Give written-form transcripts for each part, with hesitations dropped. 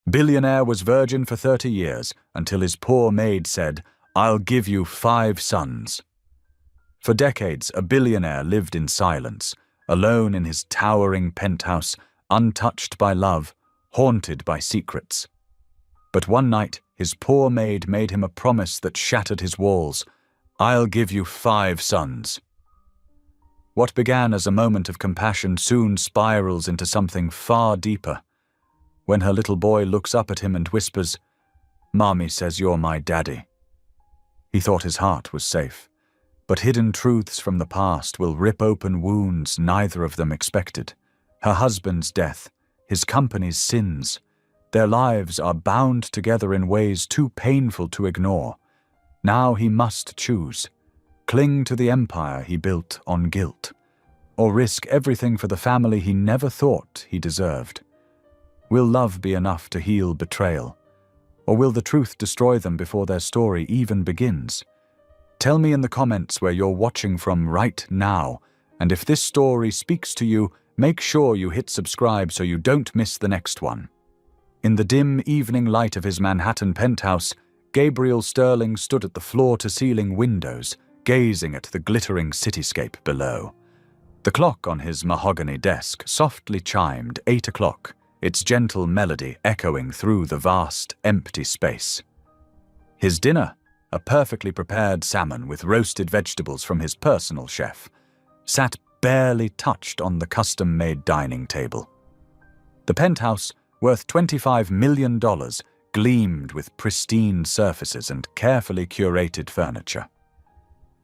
Billionaire was virgin for 30 years until his poor maid said, "I'll give you 5 sons." For decades, a billionaire lived in silence, alone in his towering penthouse, untouched by love, haunted by secrets. But one night, his poor maid made him a promise that shattered his walls. "I'll give you 5 sons." What began as a moment of compassion soon spirals into something far deeper. When her little boy looks up at him and whispers, "Mommy says you're my daddy." He thought his heart was safe, but hidden truths from the past will rip open wounds neither of them expected. Her husband's death, his company's sins, their lives are bound together in ways too painful to ignore. Now he must choose. Cling to the empire he built on guilt, or risk everything for the family he never thought he deserved. Will love be enough to heal betrayal? Or will the truth destroy them before their story even begins? Tell me in the comments where you're watching from right now, and if this story speaks to you, make sure you hit subscribe so you don't miss the next one. In the dim evening light of his Manhattan penthouse, Gabriel Sterling stood at the floor-to-ceiling windows, gazing at the glittering cityscape below. The clock on his mahogany desk softly chimed 8 o'clock, its gentle melody echoing through the vast, empty space. His dinner, a perfectly prepared salmon with roasted vegetables from his personal chef, sat barely touched on the custom-made dining table. The penthouse, worth $25 million, gleamed with pristine surfaces and carefully curated furniture.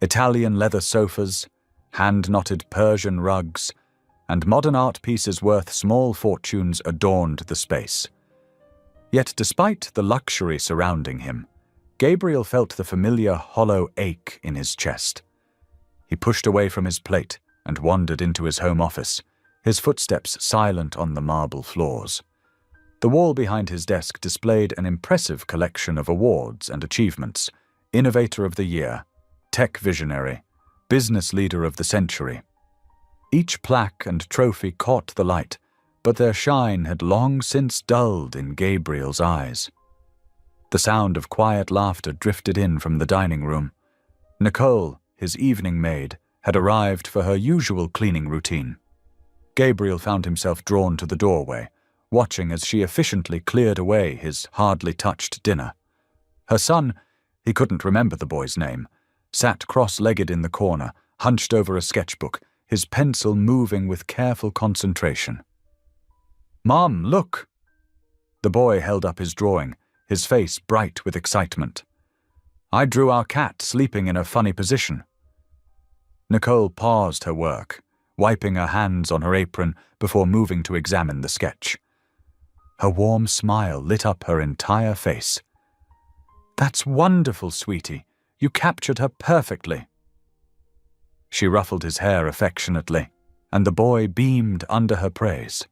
Italian leather sofas, hand-knotted Persian rugs, and modern art pieces worth small fortunes adorned the space. Yet despite the luxury surrounding him, Gabriel felt the familiar hollow ache in his chest. He pushed away from his plate and wandered into his home office, his footsteps silent on the marble floors. The wall behind his desk displayed an impressive collection of awards and achievements: Innovator of the Year, Tech Visionary, Business Leader of the Century. Each plaque and trophy caught the light, but their shine had long since dulled in Gabriel's eyes. The sound of quiet laughter drifted in from the dining room. Nicole, his evening maid, had arrived for her usual cleaning routine. Gabriel found himself drawn to the doorway, watching as she efficiently cleared away his hardly touched dinner. Her son, he couldn't remember the boy's name, sat cross-legged in the corner, hunched over a sketchbook, his pencil moving with careful concentration. "Mom, look!" The boy held up his drawing, his face bright with excitement. "I drew our cat sleeping in a funny position." Nicole paused her work, wiping her hands on her apron before moving to examine the sketch. Her warm smile lit up her entire face. "That's wonderful, sweetie. You captured her perfectly." She ruffled his hair affectionately, and the boy beamed under her praise.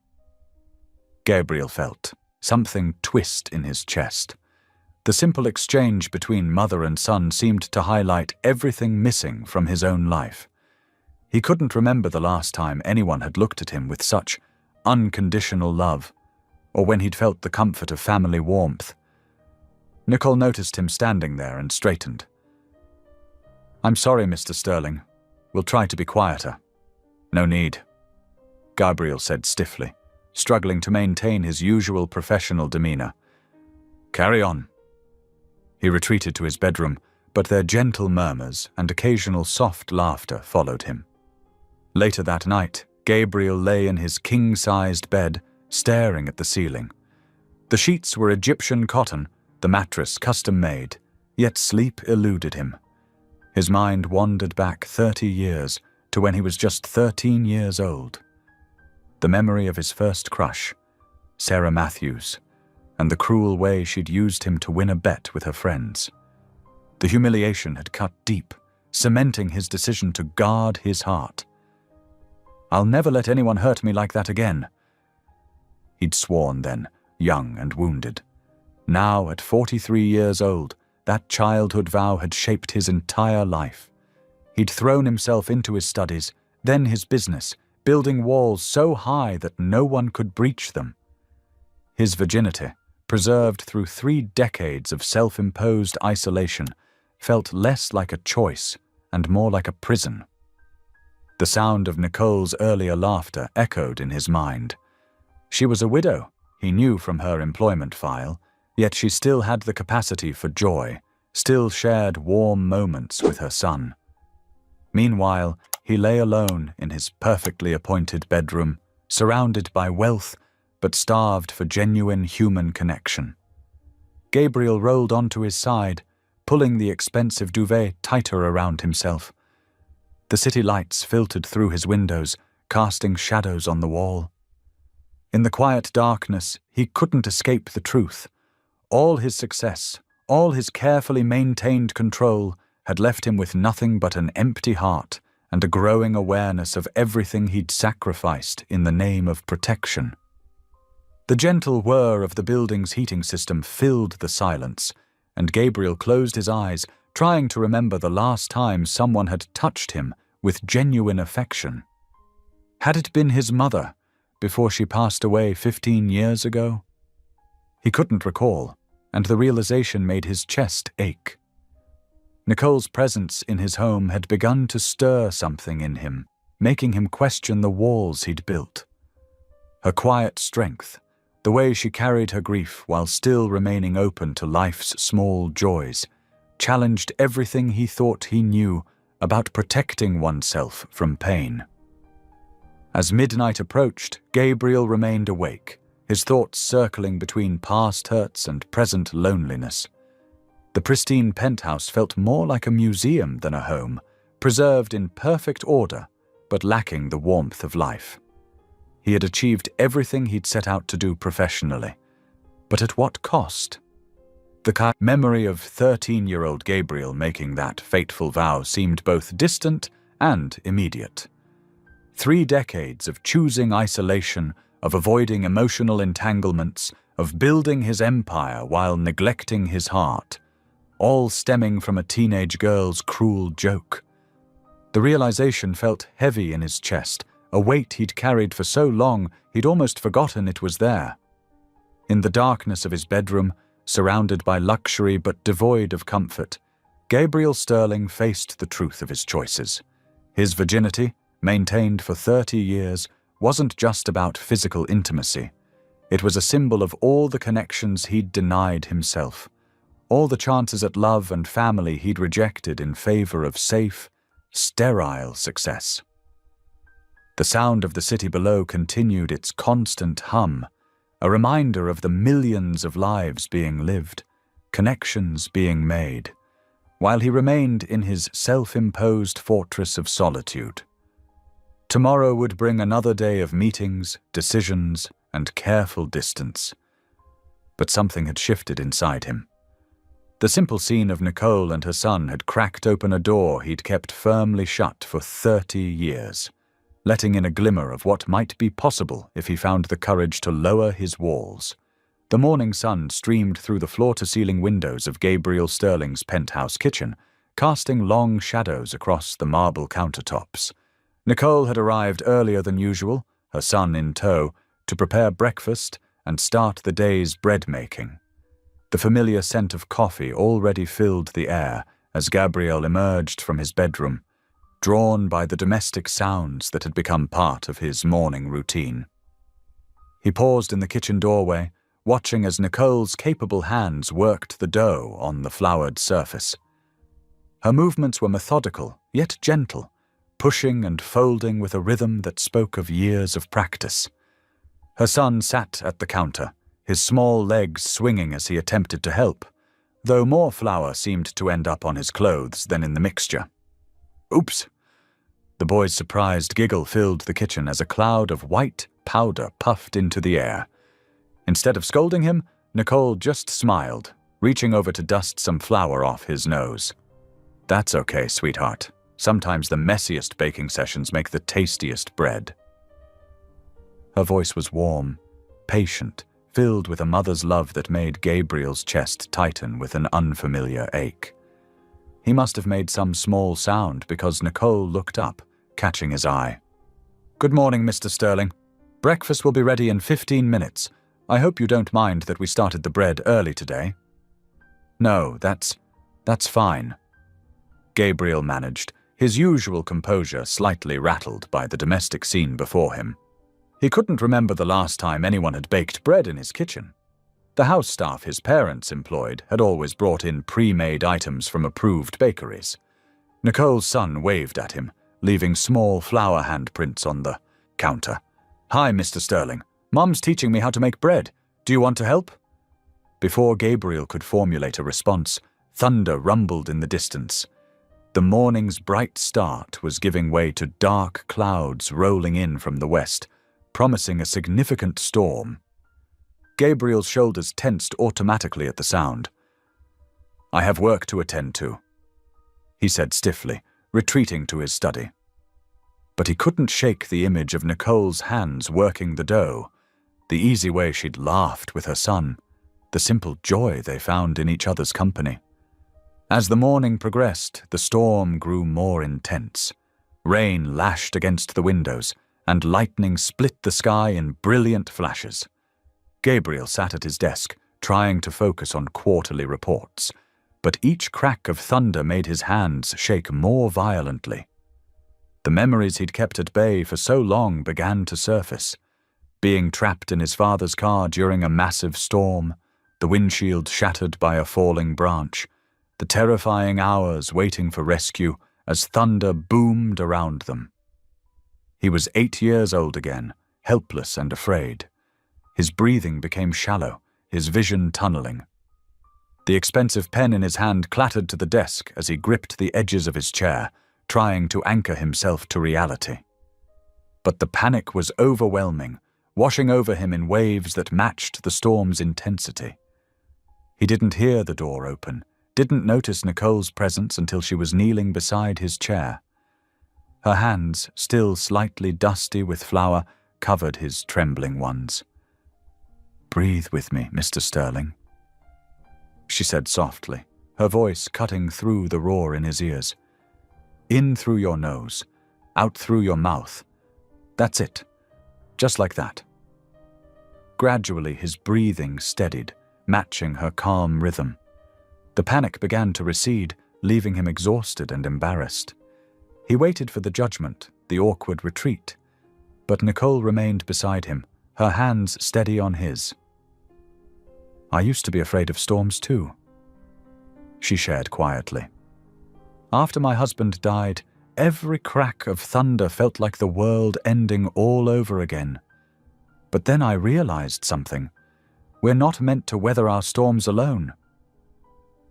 Gabriel felt something twist in his chest. The simple exchange between mother and son seemed to highlight everything missing from his own life. He couldn't remember the last time anyone had looked at him with such unconditional love, or when he'd felt the comfort of family warmth. Nicole noticed him standing there and straightened. "I'm sorry, Mr. Sterling. We'll try to be quieter." "No need," Gabriel said stiffly, struggling to maintain his usual professional demeanor. "Carry on." He retreated to his bedroom, but their gentle murmurs and occasional soft laughter followed him. Later that night, Gabriel lay in his king-sized bed, staring at the ceiling. The sheets were Egyptian cotton, the mattress custom-made, yet sleep eluded him. His mind wandered back 30 years to when he was just 13 years old. The memory of his first crush, Sarah Matthews, and the cruel way she'd used him to win a bet with her friends. The humiliation had cut deep, cementing his decision to guard his heart. "I'll never let anyone hurt me like that again," he'd sworn then, young and wounded. Now, at 43 years old, that childhood vow had shaped his entire life. He'd thrown himself into his studies, then his business, building walls so high that no one could breach them. His virginity, preserved through 3 decades of self-imposed isolation, felt less like a choice and more like a prison. The sound of Nicole's earlier laughter echoed in his mind. She was a widow, he knew from her employment file, yet she still had the capacity for joy, still shared warm moments with her son. Meanwhile, he lay alone in his perfectly appointed bedroom, surrounded by wealth, but starved for genuine human connection. Gabriel rolled onto his side, pulling the expensive duvet tighter around himself. The city lights filtered through his windows, casting shadows on the wall. In the quiet darkness, he couldn't escape the truth. All his success, all his carefully maintained control, had left him with nothing but an empty heart and a growing awareness of everything he'd sacrificed in the name of protection. The gentle whir of the building's heating system filled the silence, and Gabriel closed his eyes, trying to remember the last time someone had touched him with genuine affection. Had it been his mother, before she passed away 15 years ago? He couldn't recall, and the realization made his chest ache. Nicole's presence in his home had begun to stir something in him, making him question the walls he'd built. Her quiet strength, the way she carried her grief while still remaining open to life's small joys, challenged everything he thought he knew about protecting oneself from pain. As midnight approached, Gabriel remained awake, his thoughts circling between past hurts and present loneliness. The pristine penthouse felt more like a museum than a home, preserved in perfect order, but lacking the warmth of life. He had achieved everything he'd set out to do professionally, but at what cost? The memory of 13-year-old Gabriel making that fateful vow seemed both distant and immediate. 3 decades of choosing isolation, of avoiding emotional entanglements, of building his empire while neglecting his heart, all stemming from a teenage girl's cruel joke. The realization felt heavy in his chest, a weight he'd carried for so long he'd almost forgotten it was there. In the darkness of his bedroom, surrounded by luxury but devoid of comfort, Gabriel Sterling faced the truth of his choices. His virginity, maintained for 30 years, wasn't just about physical intimacy. It was a symbol of all the connections he'd denied himself, all the chances at love and family he'd rejected in favor of safe, sterile success. The sound of the city below continued its constant hum, a reminder of the millions of lives being lived, connections being made, while he remained in his self-imposed fortress of solitude. Tomorrow would bring another day of meetings, decisions, and careful distance. But something had shifted inside him. The simple scene of Nicole and her son had cracked open a door he'd kept firmly shut for 30 years, letting in a glimmer of what might be possible if he found the courage to lower his walls. The morning sun streamed through the floor-to-ceiling windows of Gabriel Sterling's penthouse kitchen, casting long shadows across the marble countertops. Nicole had arrived earlier than usual, her son in tow, to prepare breakfast and start the day's bread-making. The familiar scent of coffee already filled the air as Gabriel emerged from his bedroom, drawn by the domestic sounds that had become part of his morning routine. He paused in the kitchen doorway, watching as Nicole's capable hands worked the dough on the floured surface. Her movements were methodical, yet gentle, pushing and folding with a rhythm that spoke of years of practice. Her son sat at the counter, his small legs swinging as he attempted to help, though more flour seemed to end up on his clothes than in the mixture. "Oops!" The boy's surprised giggle filled the kitchen as a cloud of white powder puffed into the air. Instead of scolding him, Nicole just smiled, reaching over to dust some flour off his nose. "That's okay, sweetheart. Sometimes the messiest baking sessions make the tastiest bread." Her voice was warm, patient, filled with a mother's love that made Gabriel's chest tighten with an unfamiliar ache. He must have made some small sound because Nicole looked up, catching his eye. "Good morning, Mr. Sterling. Breakfast will be ready in 15 minutes. I hope you don't mind that we started the bread early today." "No, that's fine," Gabriel managed, his usual composure slightly rattled by the domestic scene before him. He couldn't remember the last time anyone had baked bread in his kitchen. The house staff his parents employed had always brought in pre-made items from approved bakeries. Nicole's son waved at him, leaving small flour handprints on the counter. "Hi, Mr. Sterling. Mom's teaching me how to make bread. Do you want to help?" Before Gabriel could formulate a response, thunder rumbled in the distance. The morning's bright start was giving way to dark clouds rolling in from the west, promising a significant storm. Gabriel's shoulders tensed automatically at the sound. "I have work to attend to," he said stiffly, retreating to his study. But he couldn't shake the image of Nicole's hands working the dough, the easy way she'd laughed with her son, the simple joy they found in each other's company. As the morning progressed, the storm grew more intense. Rain lashed against the windows, and lightning split the sky in brilliant flashes. Gabriel sat at his desk, trying to focus on quarterly reports, but each crack of thunder made his hands shake more violently. The memories he'd kept at bay for so long began to surface. Being trapped in his father's car during a massive storm, the windshield shattered by a falling branch, the terrifying hours waiting for rescue as thunder boomed around them. He was 8 years old again, helpless and afraid. His breathing became shallow, his vision tunneling. The expensive pen in his hand clattered to the desk as he gripped the edges of his chair, trying to anchor himself to reality. But the panic was overwhelming, washing over him in waves that matched the storm's intensity. He didn't hear the door open, didn't notice Nicole's presence until she was kneeling beside his chair. Her hands, still slightly dusty with flour, covered his trembling ones. "Breathe with me, Mr. Sterling," she said softly, her voice cutting through the roar in his ears. "In through your nose, out through your mouth. That's it. Just like that." Gradually, his breathing steadied, matching her calm rhythm. The panic began to recede, leaving him exhausted and embarrassed. He waited for the judgment, the awkward retreat, but Nicole remained beside him, her hands steady on his. "I used to be afraid of storms too," she shared quietly. "After my husband died, every crack of thunder felt like the world ending all over again. But then I realized something. We're not meant to weather our storms alone."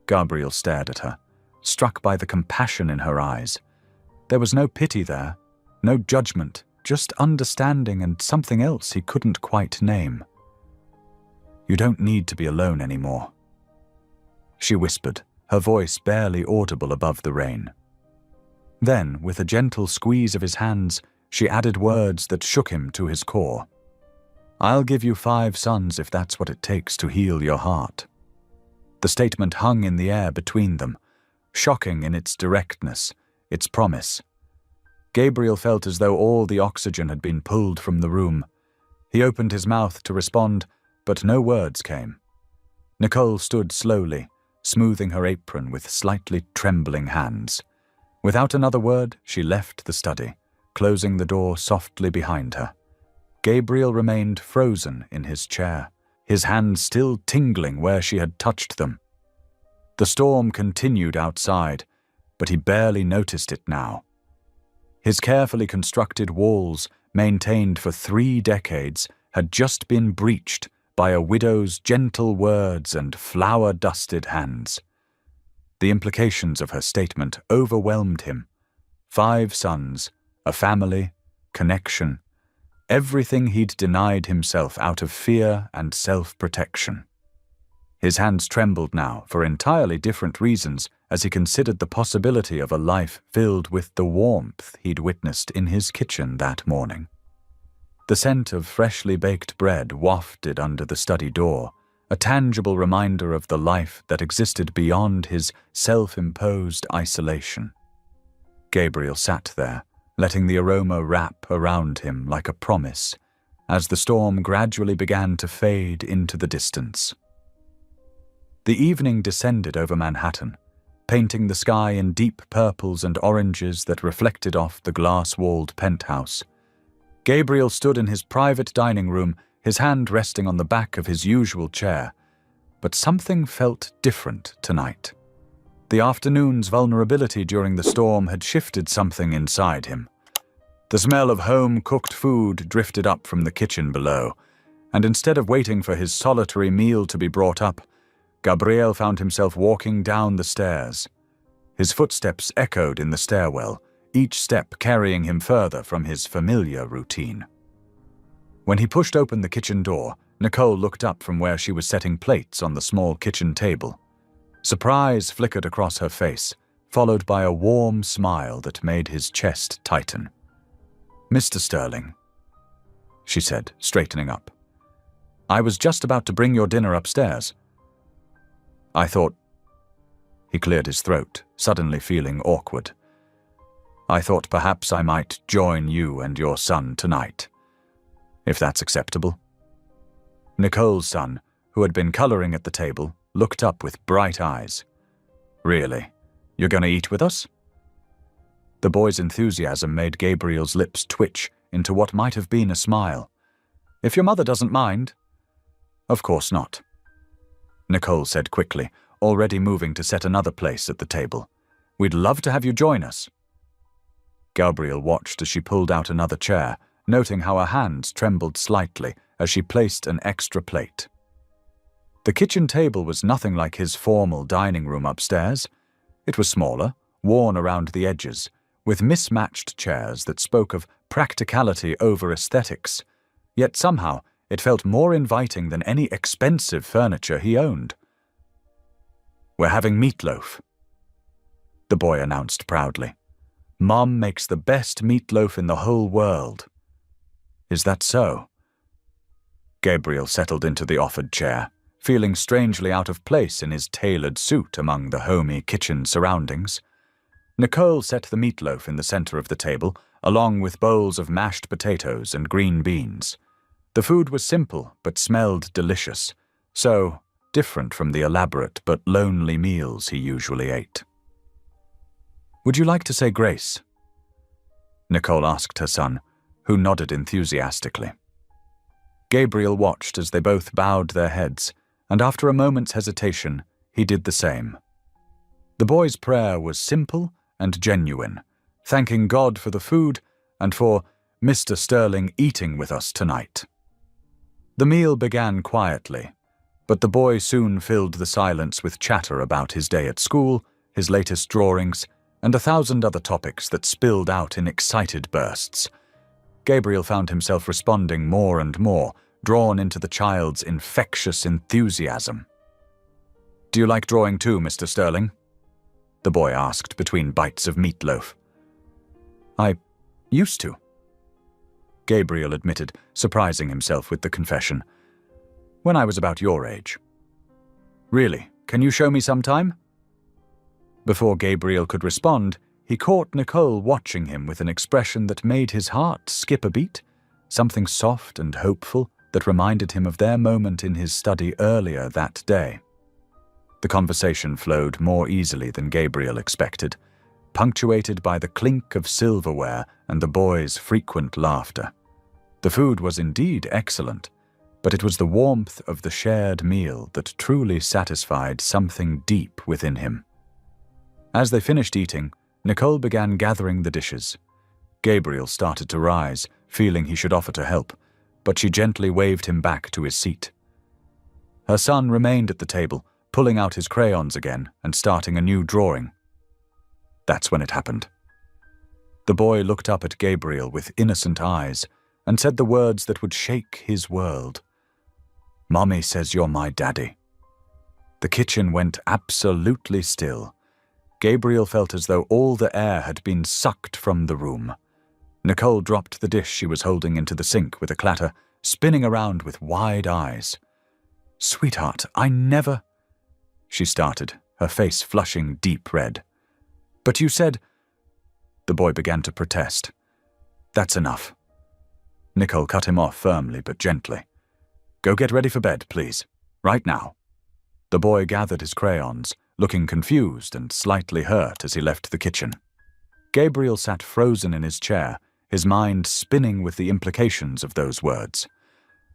Gabriel stared at her, struck by the compassion in her eyes. There was no pity there, no judgment, just understanding and something else he couldn't quite name. "You don't need to be alone anymore," she whispered, her voice barely audible above the rain. Then, with a gentle squeeze of his hands, she added words that shook him to his core. "I'll give you 5 sons if that's what it takes to heal your heart." The statement hung in the air between them, shocking in its directness, its promise. Gabriel felt as though all the oxygen had been pulled from the room. He opened his mouth to respond, but no words came. Nicole stood slowly, smoothing her apron with slightly trembling hands. Without another word, she left the study, closing the door softly behind her. Gabriel remained frozen in his chair, his hands still tingling where she had touched them. The storm continued outside, but he barely noticed it now. His carefully constructed walls, maintained for 3 decades, had just been breached by a widow's gentle words and flour-dusted hands. The implications of her statement overwhelmed him. 5 sons, a family, connection, everything he'd denied himself out of fear and self-protection. His hands trembled now for entirely different reasons as he considered the possibility of a life filled with the warmth he'd witnessed in his kitchen that morning. The scent of freshly baked bread wafted under the study door, a tangible reminder of the life that existed beyond his self-imposed isolation. Gabriel sat there, letting the aroma wrap around him like a promise, as the storm gradually began to fade into the distance. The evening descended over Manhattan, painting the sky in deep purples and oranges that reflected off the glass-walled penthouse. Gabriel stood in his private dining room, his hand resting on the back of his usual chair. But something felt different tonight. The afternoon's vulnerability during the storm had shifted something inside him. The smell of home-cooked food drifted up from the kitchen below, and instead of waiting for his solitary meal to be brought up, Gabriel found himself walking down the stairs. His footsteps echoed in the stairwell, each step carrying him further from his familiar routine. When he pushed open the kitchen door, Nicole looked up from where she was setting plates on the small kitchen table. Surprise flickered across her face, followed by a warm smile that made his chest tighten. "Mr. Sterling," she said, straightening up. "I was just about to bring your dinner upstairs. I thought—" He cleared his throat, suddenly feeling awkward. "I thought perhaps I might join you and your son tonight, if that's acceptable." Nicole's son, who had been coloring at the table, looked up with bright eyes. "Really? You're going to eat with us?" The boy's enthusiasm made Gabriel's lips twitch into what might have been a smile. "If your mother doesn't mind." "Of course not," Nicole said quickly, already moving to set another place at the table. "We'd love to have you join us." Gabriel watched as she pulled out another chair, noting how her hands trembled slightly as she placed an extra plate. The kitchen table was nothing like his formal dining room upstairs. It was smaller, worn around the edges, with mismatched chairs that spoke of practicality over aesthetics, yet somehow it felt more inviting than any expensive furniture he owned. "We're having meatloaf," the boy announced proudly. "Mom makes the best meatloaf in the whole world." "Is that so?" Gabriel settled into the offered chair, feeling strangely out of place in his tailored suit among the homey kitchen surroundings. Nicole set the meatloaf in the center of the table, along with bowls of mashed potatoes and green beans. The food was simple but smelled delicious, so different from the elaborate but lonely meals he usually ate. "Would you like to say grace?" Nicole asked her son, who nodded enthusiastically. Gabriel watched as they both bowed their heads, and after a moment's hesitation, he did the same. The boy's prayer was simple and genuine, thanking God for the food and for Mr. Sterling eating with us tonight. The meal began quietly, but the boy soon filled the silence with chatter about his day at school, his latest drawings, and 1,000 other topics that spilled out in excited bursts. Gabriel found himself responding more and more, drawn into the child's infectious enthusiasm. "Do you like drawing too, Mr. Sterling?" the boy asked between bites of meatloaf. "I used to," Gabriel admitted, surprising himself with the confession. "When I was about your age." "Really? Can you show me sometime?" Before Gabriel could respond, he caught Nicole watching him with an expression that made his heart skip a beat, something soft and hopeful that reminded him of their moment in his study earlier that day. The conversation flowed more easily than Gabriel expected, punctuated by the clink of silverware and the boys' frequent laughter. The food was indeed excellent, but it was the warmth of the shared meal that truly satisfied something deep within him. As they finished eating, Nicole began gathering the dishes. Gabriel started to rise, feeling he should offer to help, but she gently waved him back to his seat. Her son remained at the table, pulling out his crayons again and starting a new drawing. That's when it happened. The boy looked up at Gabriel with innocent eyes and said the words that would shake his world. "Mommy says you're my daddy." The kitchen went absolutely still. Gabriel felt as though all the air had been sucked from the room. Nicole dropped the dish she was holding into the sink with a clatter, spinning around with wide eyes. "Sweetheart, I never—" she started, her face flushing deep red. "But you said—" The boy began to protest. "That's enough." Nicole cut him off firmly but gently. Go get ready for bed, please. Right now. The boy gathered his crayons, looking confused and slightly hurt as he left the kitchen. Gabriel sat frozen in his chair, his mind spinning with the implications of those words.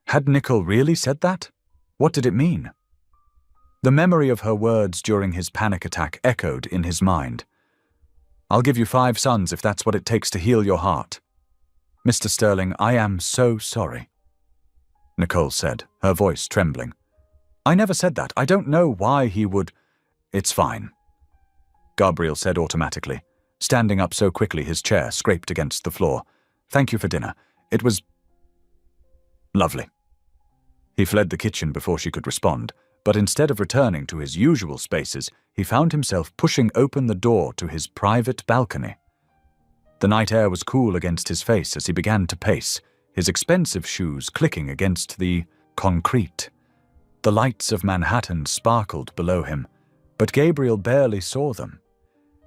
Had Nicole really said that? What did it mean? The memory of her words during his panic attack echoed in his mind. I'll give you 5 sons if that's what it takes to heal your heart. Mr. Sterling, I am so sorry. Nicole said, her voice trembling. I never said that. I don't know why he would. It's fine. Gabriel said automatically, standing up so quickly his chair scraped against the floor. Thank you for dinner. It was lovely. He fled the kitchen before she could respond, but instead of returning to his usual spaces, he found himself pushing open the door to his private balcony. The night air was cool against his face as he began to pace, his expensive shoes clicking against the concrete. The lights of Manhattan sparkled below him, but Gabriel barely saw them.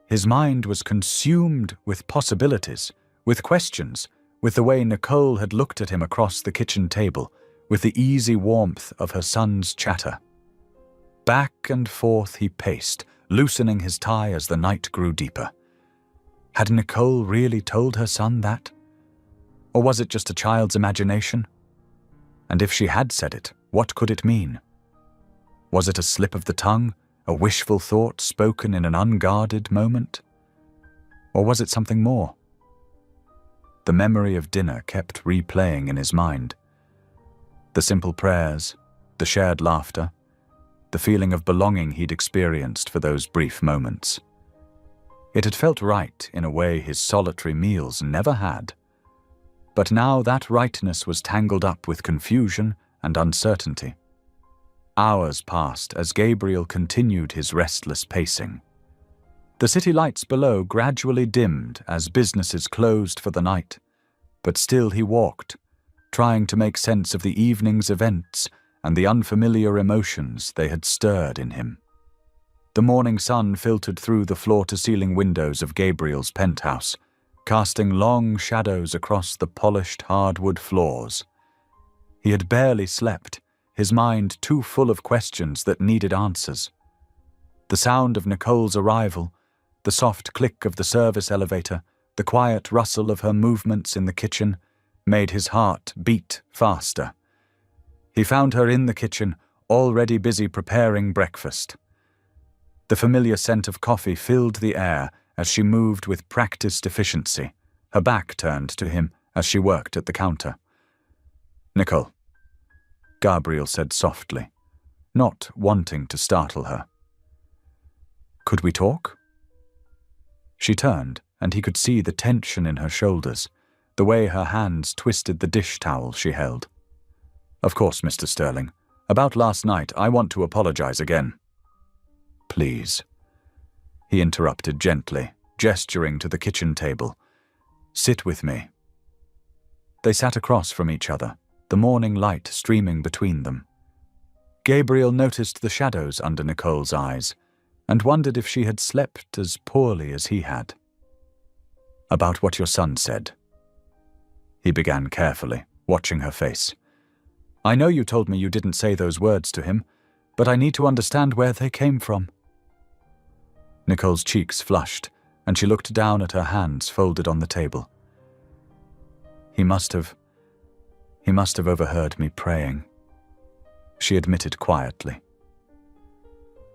His mind was consumed with possibilities, with questions, with the way Nicole had looked at him across the kitchen table, with the easy warmth of her son's chatter. Back and forth he paced, loosening his tie as the night grew deeper. Had Nicole really told her son that? Or was it just a child's imagination? And if she had said it, what could it mean? Was it a slip of the tongue, a wishful thought spoken in an unguarded moment? Or was it something more? The memory of dinner kept replaying in his mind. The simple prayers, the shared laughter, the feeling of belonging he'd experienced for those brief moments. It had felt right in a way his solitary meals never had. But now that rightness was tangled up with confusion and uncertainty. Hours passed as Gabriel continued his restless pacing. The city lights below gradually dimmed as businesses closed for the night, but still he walked, trying to make sense of the evening's events and the unfamiliar emotions they had stirred in him. The morning sun filtered through the floor-to-ceiling windows of Gabriel's penthouse, casting long shadows across the polished hardwood floors. He had barely slept, his mind too full of questions that needed answers. The sound of Nicole's arrival, the soft click of the service elevator, the quiet rustle of her movements in the kitchen, made his heart beat faster. He found her in the kitchen, already busy preparing breakfast. The familiar scent of coffee filled the air as she moved with practiced efficiency, her back turned to him as she worked at the counter. Nicole, Gabriel said softly, not wanting to startle her. Could we talk? She turned, and he could see the tension in her shoulders, the way her hands twisted the dish towel she held. Of course, Mr. Sterling. About last night, I want to apologize again. Please. He interrupted gently, gesturing to the kitchen table. Sit with me. They sat across from each other, the morning light streaming between them. Gabriel noticed the shadows under Nicole's eyes and wondered if she had slept as poorly as he had. About what your son said. He began carefully, watching her face. I know you told me you didn't say those words to him, but I need to understand where they came from. Nicole's cheeks flushed, and she looked down at her hands folded on the table. He must have overheard me praying, she admitted quietly.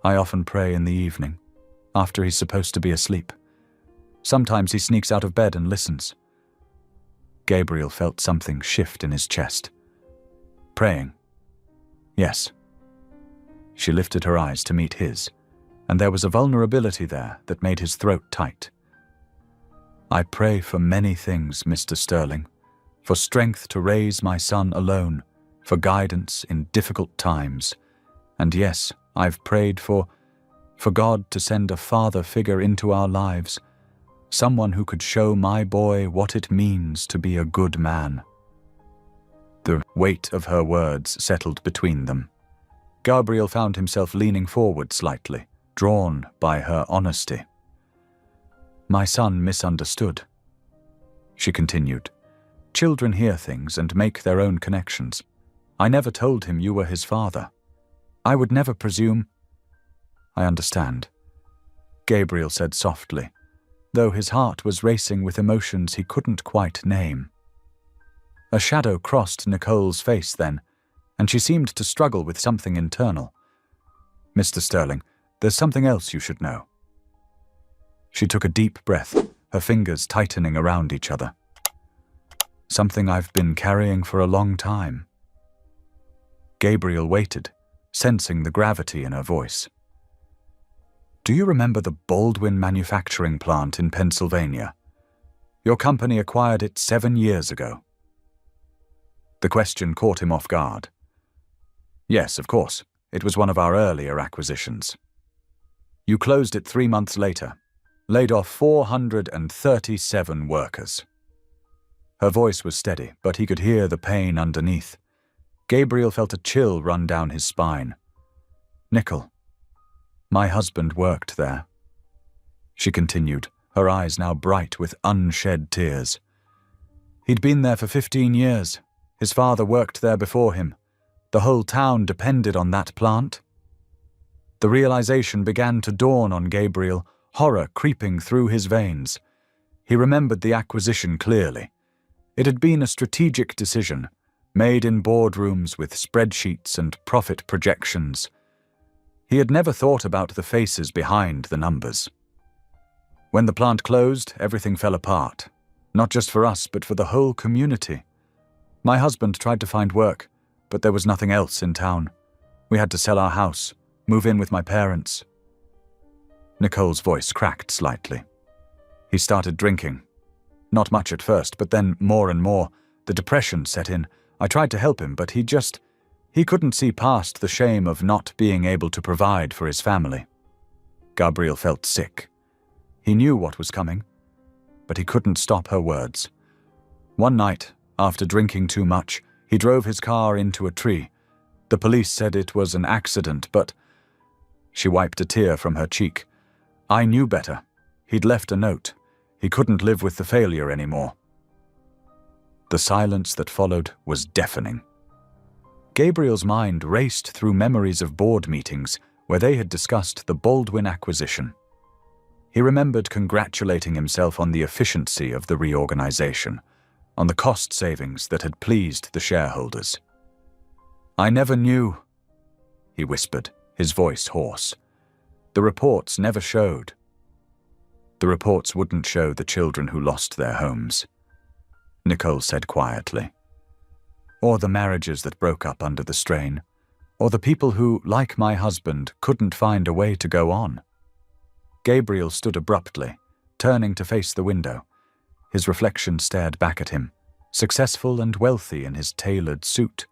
I often pray in the evening, after he's supposed to be asleep. Sometimes he sneaks out of bed and listens. Gabriel felt something shift in his chest. Praying. Yes. She lifted her eyes to meet his, and there was a vulnerability there that made his throat tight. I pray for many things, Mr. Sterling, for strength to raise my son alone, for guidance in difficult times, and yes, I've prayed for God to send a father figure into our lives, someone who could show my boy what it means to be a good man. The weight of her words settled between them. Gabriel found himself leaning forward slightly, drawn by her honesty. My son misunderstood, she continued, Children hear things and make their own connections. I never told him you were his father. I would never presume—" "I understand," Gabriel said softly, though his heart was racing with emotions he couldn't quite name. A shadow crossed Nicole's face then, and she seemed to struggle with something internal. "Mr. Sterling, there's something else you should know." She took a deep breath, her fingers tightening around each other. "Something I've been carrying for a long time." Gabriel waited, sensing the gravity in her voice. "Do you remember the Baldwin manufacturing plant in Pennsylvania? Your company acquired it 7 years ago." The question caught him off guard. "Yes, of course. It was one of our earlier acquisitions. You closed it 3 months later, laid off 437 workers." Her voice was steady, but he could hear the pain underneath. Gabriel felt a chill run down his spine. "Nicole, my husband worked there," she continued, her eyes now bright with unshed tears. "He'd been there for 15 years. His father worked there before him. The whole town depended on that plant." The realization began to dawn on Gabriel, horror creeping through his veins. He remembered the acquisition clearly. It had been a strategic decision, made in boardrooms with spreadsheets and profit projections. He had never thought about the faces behind the numbers. When the plant closed, everything fell apart, not just for us, but for the whole community. My husband tried to find work, but there was nothing else in town. We had to sell our house, move in with my parents. Nicole's voice cracked slightly. He started drinking. Not much at first, but then more and more. The depression set in. I tried to help him, but he couldn't see past the shame of not being able to provide for his family. Gabriel felt sick. He knew what was coming, but he couldn't stop her words. One night, after drinking too much, he drove his car into a tree. The police said it was an accident, but— She wiped a tear from her cheek. "I knew better. He'd left a note. He couldn't live with the failure anymore." The silence that followed was deafening. Gabriel's mind raced through memories of board meetings where they had discussed the Baldwin acquisition. He remembered congratulating himself on the efficiency of the reorganization, on the cost savings that had pleased the shareholders. "I never knew," he whispered, his voice hoarse. "The reports never showed." "The reports wouldn't show the children who lost their homes," Nicole said quietly. "Or the marriages that broke up under the strain, or the people who, like my husband, couldn't find a way to go on." Gabriel stood abruptly, turning to face the window. His reflection stared back at him, successful and wealthy in his tailored suit,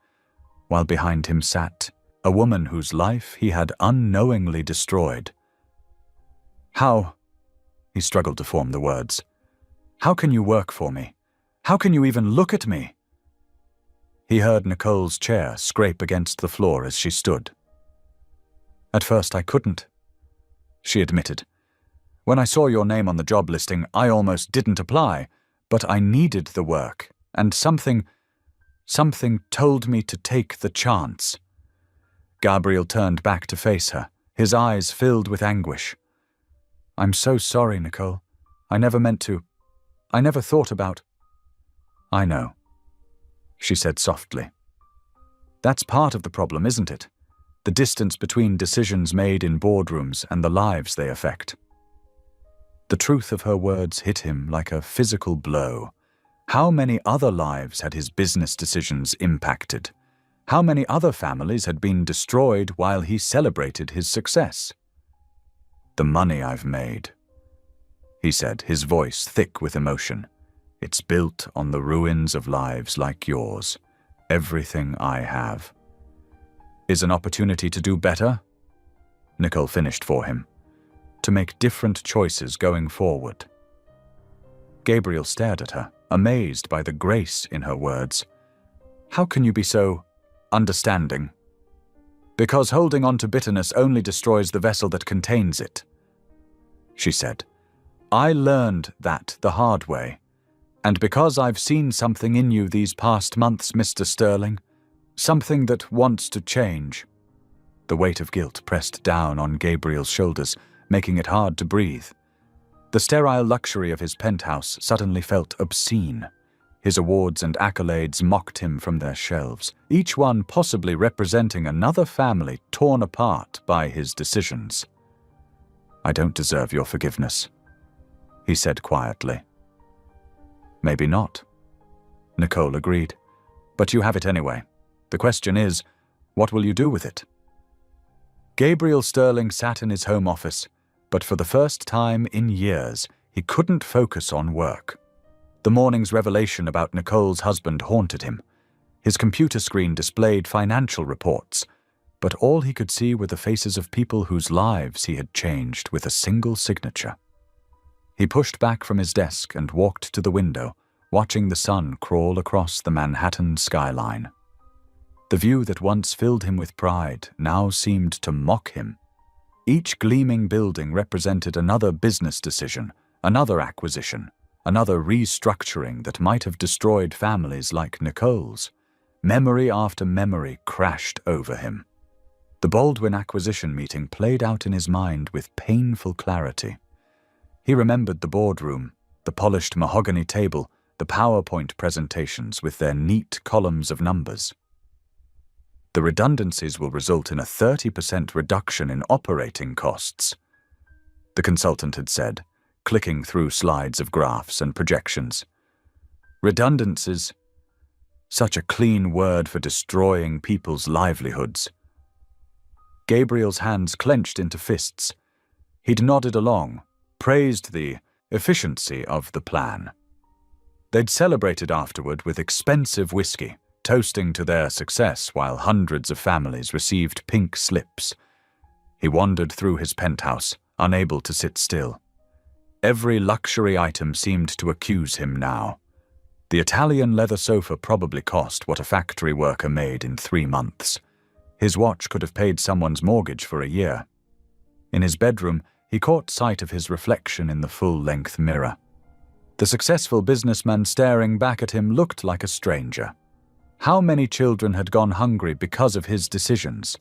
while behind him sat a woman whose life he had unknowingly destroyed. "How?" He struggled to form the words. "How can you work for me? How can you even look at me?" He heard Nicole's chair scrape against the floor as she stood. "At first I couldn't," she admitted. "When I saw your name on the job listing, I almost didn't apply, but I needed the work, and something told me to take the chance." Gabriel turned back to face her, his eyes filled with anguish. "I'm so sorry, Nicole. I never meant to. I never thought about—" "I know," she said softly. "That's part of the problem, isn't it? The distance between decisions made in boardrooms and the lives they affect." The truth of her words hit him like a physical blow. How many other lives had his business decisions impacted? How many other families had been destroyed while he celebrated his success? "The money I've made," he said, his voice thick with emotion. "It's built on the ruins of lives like yours. Everything I have is an opportunity to do better," Nicole finished for him, "to make different choices going forward." Gabriel stared at her, amazed by the grace in her words. "How can you be so understanding?" "Because holding on to bitterness only destroys the vessel that contains it," she said. "I learned that the hard way, And because I've seen something in you these past months, Mr. Sterling, something that wants to change." The weight of guilt pressed down on Gabriel's shoulders, making it hard to breathe. The sterile luxury of his penthouse suddenly felt obscene. His awards and accolades mocked him from their shelves, each one possibly representing another family torn apart by his decisions. "I don't deserve your forgiveness," he said quietly. "Maybe not," Nicole agreed. "But you have it anyway. The question is, what will you do with it?" Gabriel Sterling sat in his home office, but for the first time in years, he couldn't focus on work. The morning's revelation about Nicole's husband haunted him. His computer screen displayed financial reports, but all he could see were the faces of people whose lives he had changed with a single signature. He pushed back from his desk and walked to the window, watching the sun crawl across the Manhattan skyline. The view that once filled him with pride now seemed to mock him. Each gleaming building represented another business decision, another acquisition, another restructuring that might have destroyed families like Nicole's. Memory after memory crashed over him. The Baldwin acquisition meeting played out in his mind with painful clarity. He remembered the boardroom, the polished mahogany table, the PowerPoint presentations with their neat columns of numbers. The redundancies will result in a 30% reduction in operating costs, the consultant had said, clicking through slides of graphs and projections. Redundancies, such a clean word for destroying people's livelihoods. Gabriel's hands clenched into fists. He'd nodded along, praised the efficiency of the plan. They'd celebrated afterward with expensive whiskey, toasting to their success while hundreds of families received pink slips. He wandered through his penthouse, unable to sit still. Every luxury item seemed to accuse him now. The Italian leather sofa probably cost what a factory worker made in 3 months. His watch could have paid someone's mortgage for a year. In his bedroom, he caught sight of his reflection in the full-length mirror. The successful businessman staring back at him looked like a stranger. How many children had gone hungry because of his decisions?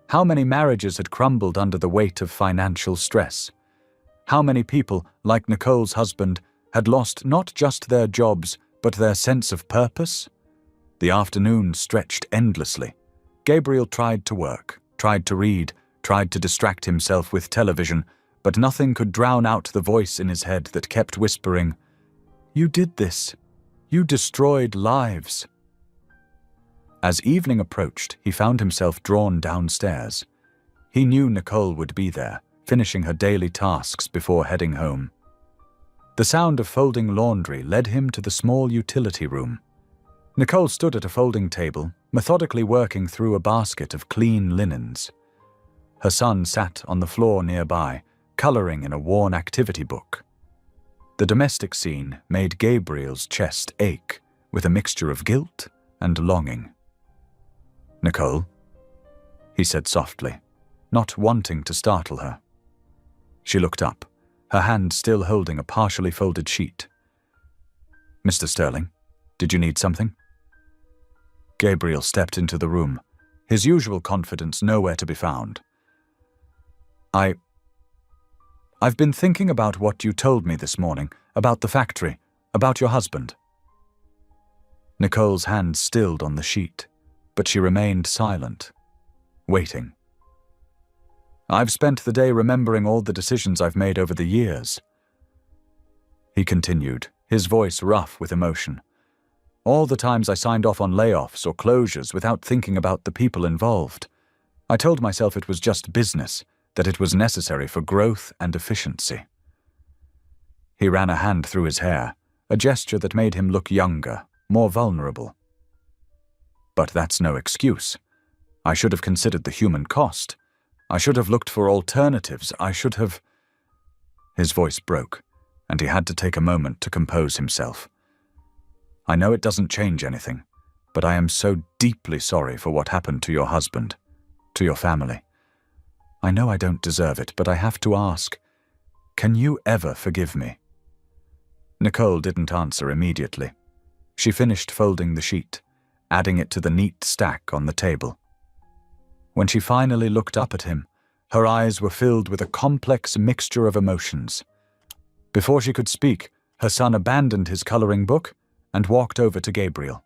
How many marriages had crumbled under the weight of financial stress? How many people, like Nicole's husband, had lost not just their jobs, but their sense of purpose? The afternoon stretched endlessly. Gabriel tried to work, tried to read, tried to distract himself with television, but nothing could drown out the voice in his head that kept whispering, "You did this. You destroyed lives." As evening approached, he found himself drawn downstairs. He knew Nicole would be there, finishing her daily tasks before heading home. The sound of folding laundry led him to the small utility room. Nicole stood at a folding table, methodically working through a basket of clean linens. Her son sat on the floor nearby, coloring in a worn activity book. The domestic scene made Gabriel's chest ache, with a mixture of guilt and longing. "Nicole," he said softly, not wanting to startle her. She looked up, her hand still holding a partially folded sheet. "Mr. Sterling, did you need something?" Gabriel stepped into the room, his usual confidence nowhere to be found. I've been thinking about what you told me this morning, about the factory, about your husband." Nicole's hand stilled on the sheet, but she remained silent, waiting. "I've spent the day remembering all the decisions I've made over the years," he continued, his voice rough with emotion. "All the times I signed off on layoffs or closures without thinking about the people involved. I told myself it was just business, that it was necessary for growth and efficiency." He ran a hand through his hair, a gesture that made him look younger, more vulnerable. "But that's no excuse. I should have considered the human cost. I should have looked for alternatives. I should have—" His voice broke, and he had to take a moment to compose himself. "I know it doesn't change anything, but I am so deeply sorry for what happened to your husband, to your family. I know I don't deserve it, but I have to ask, can you ever forgive me?" Nicole didn't answer immediately. She finished folding the sheet, adding it to the neat stack on the table. When she finally looked up at him, her eyes were filled with a complex mixture of emotions. Before she could speak, her son abandoned his coloring book and walked over to Gabriel.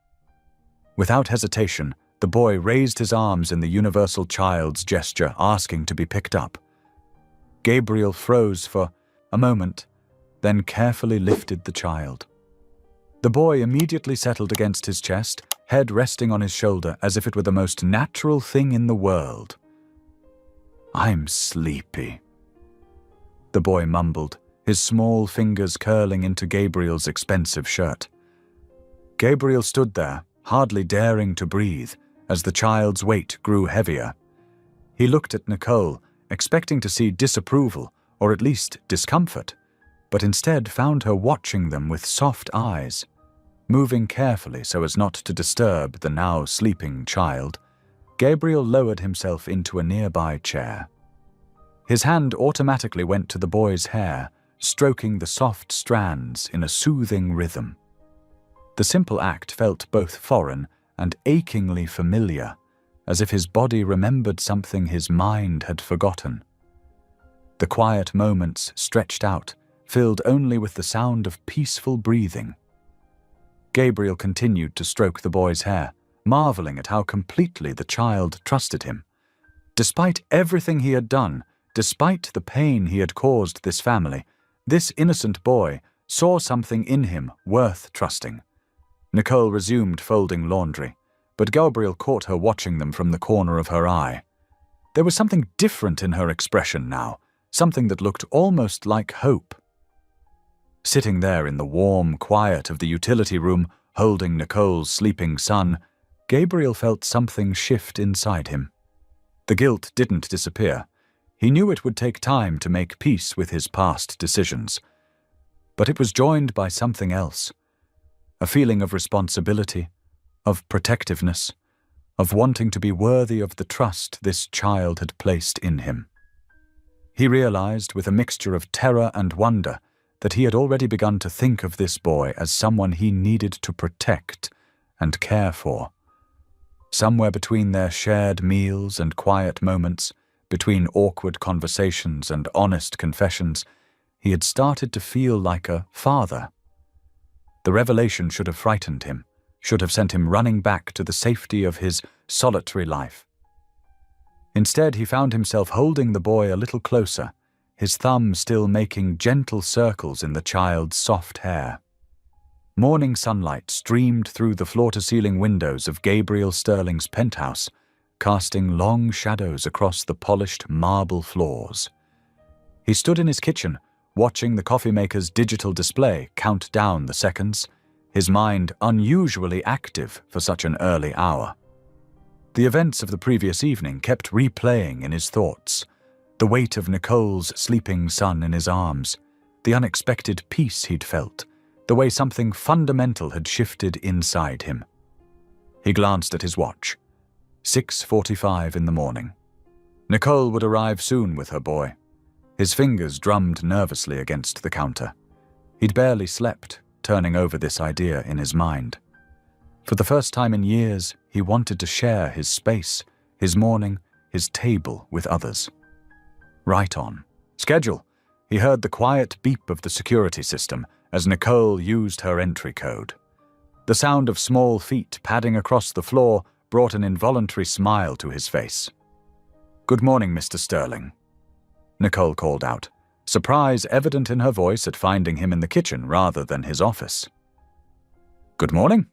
Without hesitation, the boy raised his arms in the universal child's gesture, asking to be picked up. Gabriel froze for a moment, then carefully lifted the child. The boy immediately settled against his chest, head resting on his shoulder as if it were the most natural thing in the world. "I'm sleepy," the boy mumbled, his small fingers curling into Gabriel's expensive shirt. Gabriel stood there, hardly daring to breathe, as the child's weight grew heavier. He looked at Nicole, expecting to see disapproval, or at least discomfort, but instead found her watching them with soft eyes. Moving carefully so as not to disturb the now sleeping child, Gabriel lowered himself into a nearby chair. His hand automatically went to the boy's hair, stroking the soft strands in a soothing rhythm. The simple act felt both foreign and achingly familiar, as if his body remembered something his mind had forgotten. The quiet moments stretched out, filled only with the sound of peaceful breathing. Gabriel continued to stroke the boy's hair, marveling at how completely the child trusted him. Despite everything he had done, despite the pain he had caused this family, this innocent boy saw something in him worth trusting. Nicole resumed folding laundry, but Gabriel caught her watching them from the corner of her eye. There was something different in her expression now, something that looked almost like hope. Sitting there in the warm quiet of the utility room, holding Nicole's sleeping son, Gabriel felt something shift inside him. The guilt didn't disappear. He knew it would take time to make peace with his past decisions. But it was joined by something else, a feeling of responsibility, of protectiveness, of wanting to be worthy of the trust this child had placed in him. He realized, with a mixture of terror and wonder, that he had already begun to think of this boy as someone he needed to protect and care for. Somewhere between their shared meals and quiet moments, between awkward conversations and honest confessions, he had started to feel like a father. The revelation should have frightened him, should have sent him running back to the safety of his solitary life. Instead, he found himself holding the boy a little closer, his thumb still making gentle circles in the child's soft hair. Morning sunlight streamed through the floor-to-ceiling windows of Gabriel Sterling's penthouse, casting long shadows across the polished marble floors. He stood in his kitchen, watching the coffee maker's digital display count down the seconds, his mind unusually active for such an early hour. The events of the previous evening kept replaying in his thoughts. The weight of Nicole's sleeping son in his arms, the unexpected peace he'd felt, the way something fundamental had shifted inside him. He glanced at his watch. 6:45 in the morning. Nicole would arrive soon with her boy. His fingers drummed nervously against the counter. He'd barely slept, turning over this idea in his mind. For the first time in years, he wanted to share his space, his morning, his table with others. Right on. Schedule. He heard the quiet beep of the security system as Nicole used her entry code. The sound of small feet padding across the floor brought an involuntary smile to his face. "Good morning, Mr. Sterling," Nicole called out, surprise evident in her voice at finding him in the kitchen rather than his office. "Good morning,"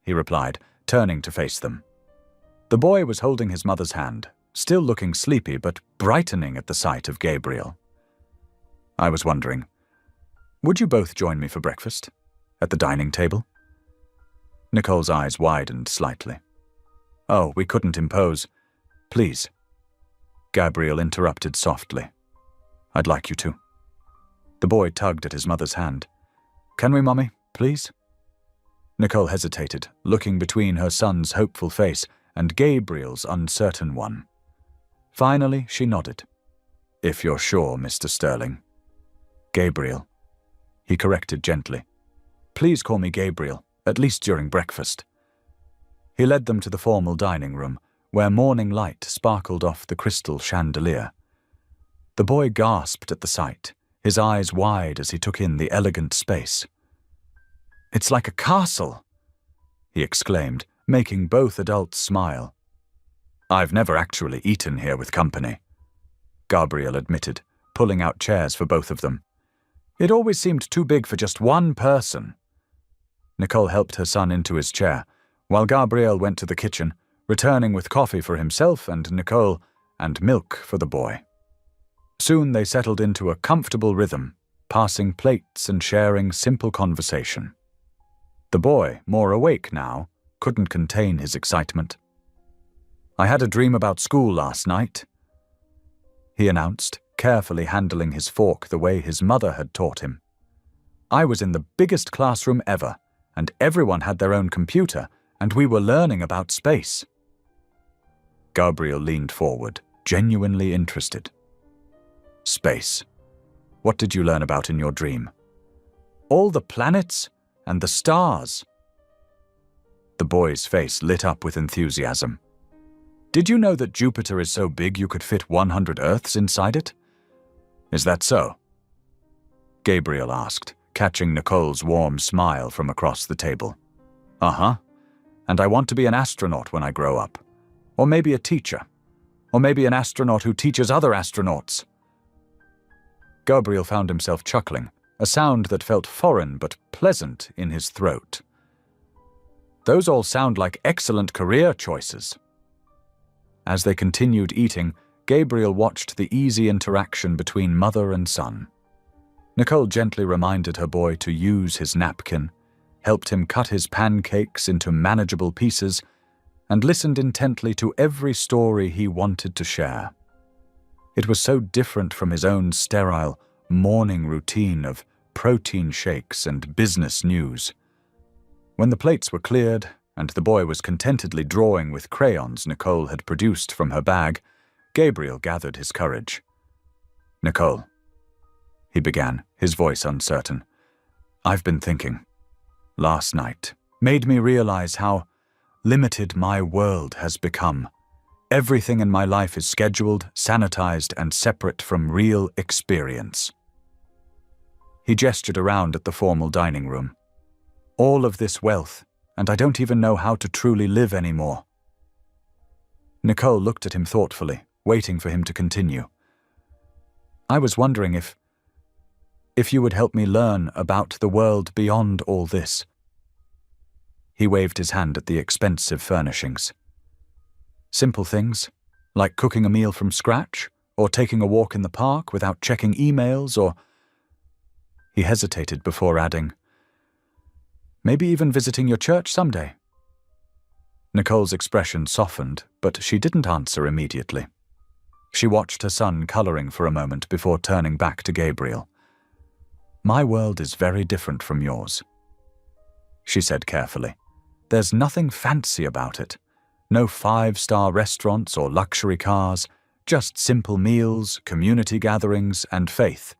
he replied, turning to face them. The boy was holding his mother's hand, still looking sleepy but brightening at the sight of Gabriel. "I was wondering, would you both join me for breakfast? At the dining table?" Nicole's eyes widened slightly. "Oh, we couldn't impose. Please." Gabriel interrupted softly. "I'd like you to." The boy tugged at his mother's hand. "Can we, Mummy, please?" Nicole hesitated, looking between her son's hopeful face and Gabriel's uncertain one. Finally, she nodded. "If you're sure, Mr. Sterling." "Gabriel." he corrected gently. Please call me Gabriel, at least during breakfast. He led them to the formal dining room, where morning light sparkled off the crystal chandelier. The boy gasped at the sight, his eyes wide as he took in the elegant space. It's like a castle, he exclaimed, making both adults smile. I've never actually eaten here with company, Gabriel admitted, pulling out chairs for both of them. It always seemed too big for just one person. Nicole helped her son into his chair, while Gabriel went to the kitchen, returning with coffee for himself and Nicole and milk for the boy. Soon they settled into a comfortable rhythm, passing plates and sharing simple conversation. The boy, more awake now, couldn't contain his excitement. I had a dream about school last night, he announced, carefully handling his fork the way his mother had taught him. I was in the biggest classroom ever, and everyone had their own computer, and we were learning about space. Gabriel leaned forward, genuinely interested. Space. What did you learn about in your dream? All the planets and the stars. The boy's face lit up with enthusiasm. Did you know that Jupiter is so big you could fit 100 Earths inside it? Is that so? Gabriel asked, catching Nicole's warm smile from across the table. Uh-huh. And I want to be an astronaut when I grow up. Or maybe a teacher. Or maybe an astronaut who teaches other astronauts. Gabriel found himself chuckling, a sound that felt foreign but pleasant in his throat. Those all sound like excellent career choices. As they continued eating, Gabriel watched the easy interaction between mother and son. Nicole gently reminded her boy to use his napkin, helped him cut his pancakes into manageable pieces, and listened intently to every story he wanted to share. It was so different from his own sterile morning routine of protein shakes and business news. When the plates were cleared, and the boy was contentedly drawing with crayons Nicole had produced from her bag, Gabriel gathered his courage. Nicole, he began, his voice uncertain. I've been thinking. Last night made me realize how limited my world has become. Everything in my life is scheduled, sanitized, and separate from real experience. He gestured around at the formal dining room. All of this wealth, and I don't even know how to truly live anymore. Nicole looked at him thoughtfully, waiting for him to continue. I was wondering if you would help me learn about the world beyond all this. He waved his hand at the expensive furnishings. Simple things, like cooking a meal from scratch, or taking a walk in the park without checking emails, or... He hesitated before adding, maybe even visiting your church someday. Nicole's expression softened, but she didn't answer immediately. She watched her son coloring for a moment before turning back to Gabriel. My world is very different from yours, she said carefully. There's nothing fancy about it. No 5-star restaurants or luxury cars, just simple meals, community gatherings, and faith.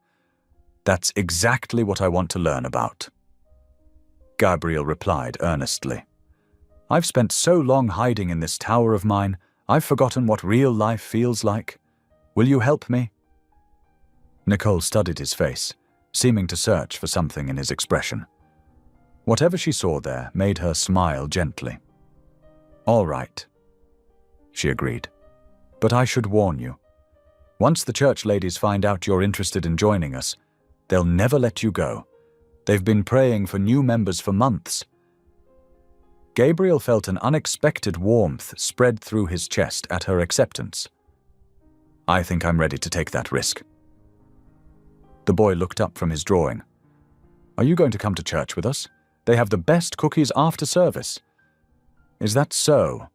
That's exactly what I want to learn about. Gabriel replied earnestly. I've spent so long hiding in this tower of mine, I've forgotten what real life feels like. Will you help me? Nicole studied his face, seeming to search for something in his expression. Whatever she saw there made her smile gently. All right, she agreed. But I should warn you. Once the church ladies find out you're interested in joining us, they'll never let you go. They've been praying for new members for months. Gabriel felt an unexpected warmth spread through his chest at her acceptance. I think I'm ready to take that risk. The boy looked up from his drawing. Are you going to come to church with us? They have the best cookies after service. Is that so?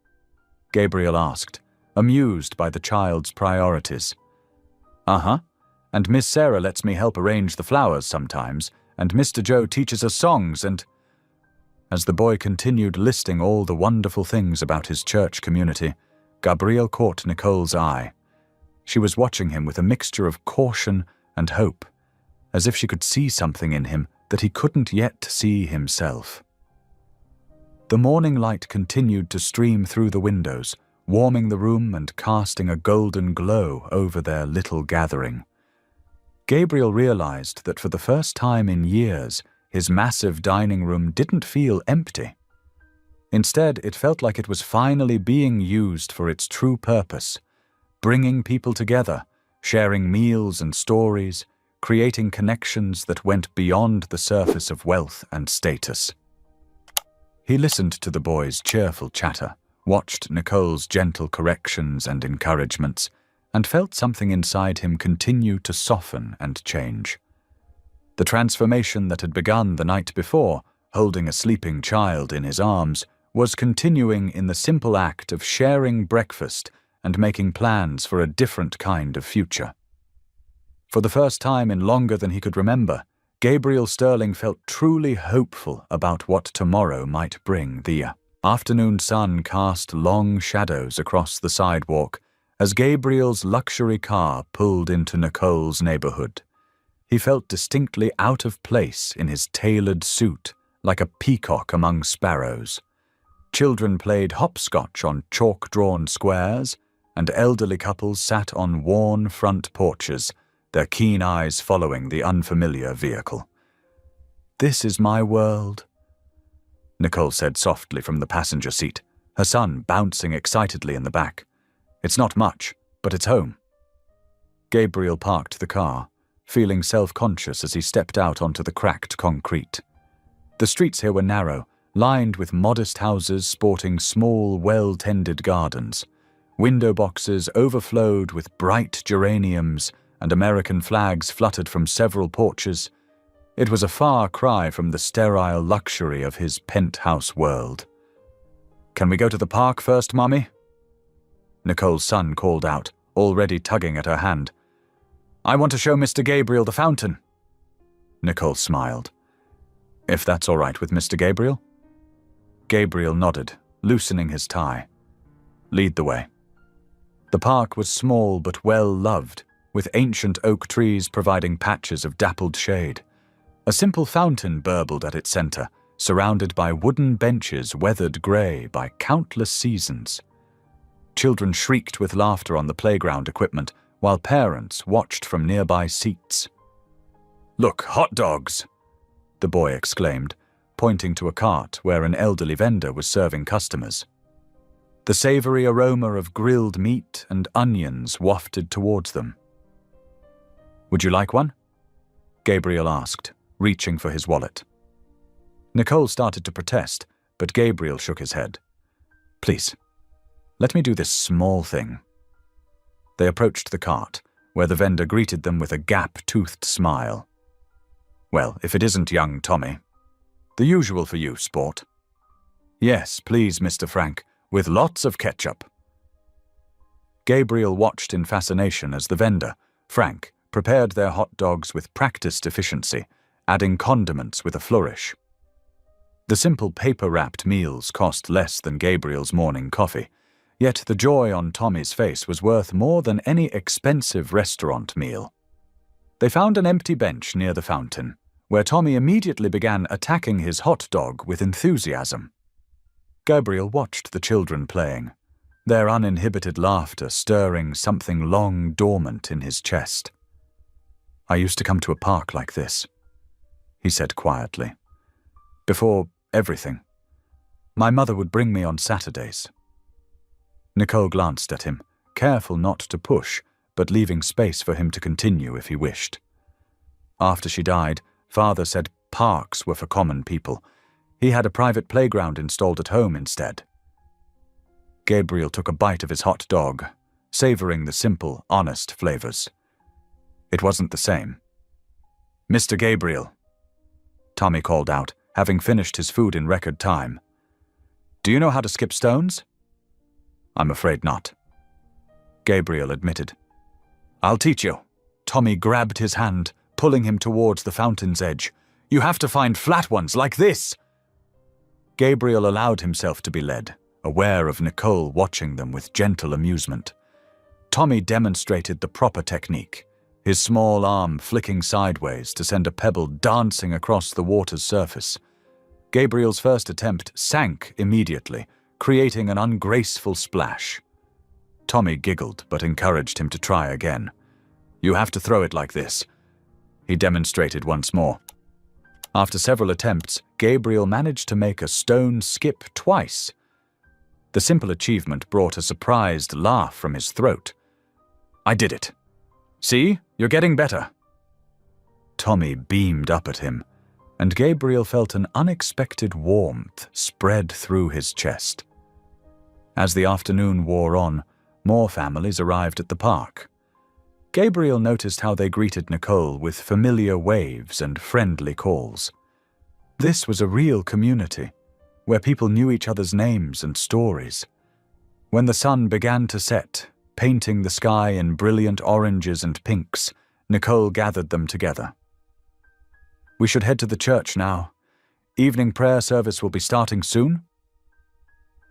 Gabriel asked, amused by the child's priorities. Uh-huh. And Miss Sarah lets me help arrange the flowers sometimes, and Mr. Joe teaches us songs and... As the boy continued listing all the wonderful things about his church community, Gabriel caught Nicole's eye. She was watching him with a mixture of caution and hope, as if she could see something in him that he couldn't yet see himself. The morning light continued to stream through the windows, warming the room and casting a golden glow over their little gathering. Gabriel realized that for the first time in years, his massive dining room didn't feel empty. Instead, it felt like it was finally being used for its true purpose, bringing people together, sharing meals and stories, creating connections that went beyond the surface of wealth and status. He listened to the boys' cheerful chatter, watched Nicole's gentle corrections and encouragements, and felt something inside him continue to soften and change. The transformation that had begun the night before, holding a sleeping child in his arms, was continuing in the simple act of sharing breakfast and making plans for a different kind of future. For the first time in longer than he could remember, Gabriel Sterling felt truly hopeful about what tomorrow might bring. The afternoon sun cast long shadows across the sidewalk as Gabriel's luxury car pulled into Nicole's neighborhood. He felt distinctly out of place in his tailored suit, like a peacock among sparrows. Children played hopscotch on chalk-drawn squares, and elderly couples sat on worn front porches, their keen eyes following the unfamiliar vehicle. "This is my world," Nicole said softly from the passenger seat, her son bouncing excitedly in the back. "It's not much, but it's home." Gabriel parked the car, feeling self-conscious as he stepped out onto the cracked concrete. The streets here were narrow, lined with modest houses sporting small, well-tended gardens. Window boxes overflowed with bright geraniums, and American flags fluttered from several porches. It was a far cry from the sterile luxury of his penthouse world. "Can we go to the park first, Mommy?" Nicole's son called out, already tugging at her hand. "I want to show Mr. Gabriel the fountain." Nicole smiled. "If that's all right with Mr. Gabriel?" Gabriel nodded, loosening his tie. "Lead the way." The park was small but well-loved, with ancient oak trees providing patches of dappled shade. A simple fountain burbled at its center, surrounded by wooden benches weathered gray by countless seasons. Children shrieked with laughter on the playground equipment, while parents watched from nearby seats. "Look, hot dogs!" the boy exclaimed, pointing to a cart where an elderly vendor was serving customers. The savory aroma of grilled meat and onions wafted towards them. "Would you like one?" Gabriel asked, reaching for his wallet. Nicole started to protest, but Gabriel shook his head. "Please, let me do this small thing." They approached the cart, where the vendor greeted them with a gap-toothed smile. "Well, if it isn't young Tommy. The usual for you, sport." "Yes, please, Mr. Frank, with lots of ketchup." Gabriel watched in fascination as the vendor, Frank, prepared their hot dogs with practiced efficiency, adding condiments with a flourish. The simple paper-wrapped meals cost less than Gabriel's morning coffee, yet the joy on Tommy's face was worth more than any expensive restaurant meal. They found an empty bench near the fountain, where Tommy immediately began attacking his hot dog with enthusiasm. Gabriel watched the children playing, their uninhibited laughter stirring something long dormant in his chest. "I used to come to a park like this," he said quietly. "Before everything. My mother would bring me on Saturdays." Nicole glanced at him, careful not to push, but leaving space for him to continue if he wished. After she died, Father said parks were for common people. He had a private playground installed at home instead. Gabriel took a bite of his hot dog, savoring the simple, honest flavors. It wasn't the same. "Mr. Gabriel," Tommy called out, having finished his food in record time. "Do you know how to skip stones?" "I'm afraid not," Gabriel admitted. "I'll teach you." Tommy grabbed his hand, pulling him towards the fountain's edge. "You have to find flat ones like this." Gabriel allowed himself to be led, aware of Nicole watching them with gentle amusement. Tommy demonstrated the proper technique, his small arm flicking sideways to send a pebble dancing across the water's surface. Gabriel's first attempt sank immediately, creating an ungraceful splash. Tommy giggled but encouraged him to try again. "You have to throw it like this." He demonstrated once more. After several attempts, Gabriel managed to make a stone skip twice. The simple achievement brought a surprised laugh from his throat. "I did it. See, you're getting better." Tommy beamed up at him, and Gabriel felt an unexpected warmth spread through his chest. As the afternoon wore on, more families arrived at the park. Gabriel noticed how they greeted Nicole with familiar waves and friendly calls. This was a real community, where people knew each other's names and stories. When the sun began to set, painting the sky in brilliant oranges and pinks, Nicole gathered them together. "We should head to the church now. Evening prayer service will be starting soon."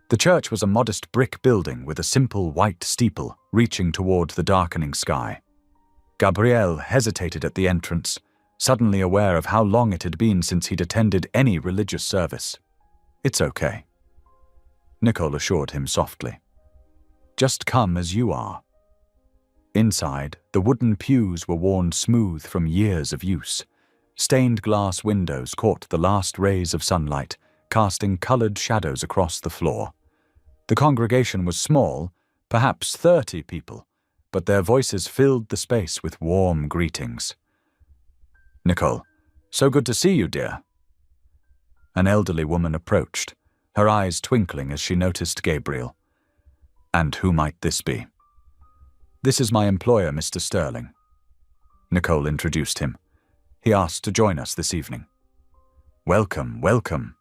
The church was a modest brick building with a simple white steeple reaching toward the darkening sky. Gabriel hesitated at the entrance, suddenly aware of how long it had been since he'd attended any religious service. "It's okay," Nicole assured him softly. "Just come as you are." Inside, the wooden pews were worn smooth from years of use. Stained glass windows caught the last rays of sunlight, casting colored shadows across the floor. The congregation was small, perhaps 30 people, but their voices filled the space with warm greetings. "Nicole, so good to see you, dear." An elderly woman approached, her eyes twinkling as she noticed Gabriel. "And who might this be?" "This is my employer, Mr. Sterling." Nicole introduced him. "He asked to join us this evening." "Welcome, welcome."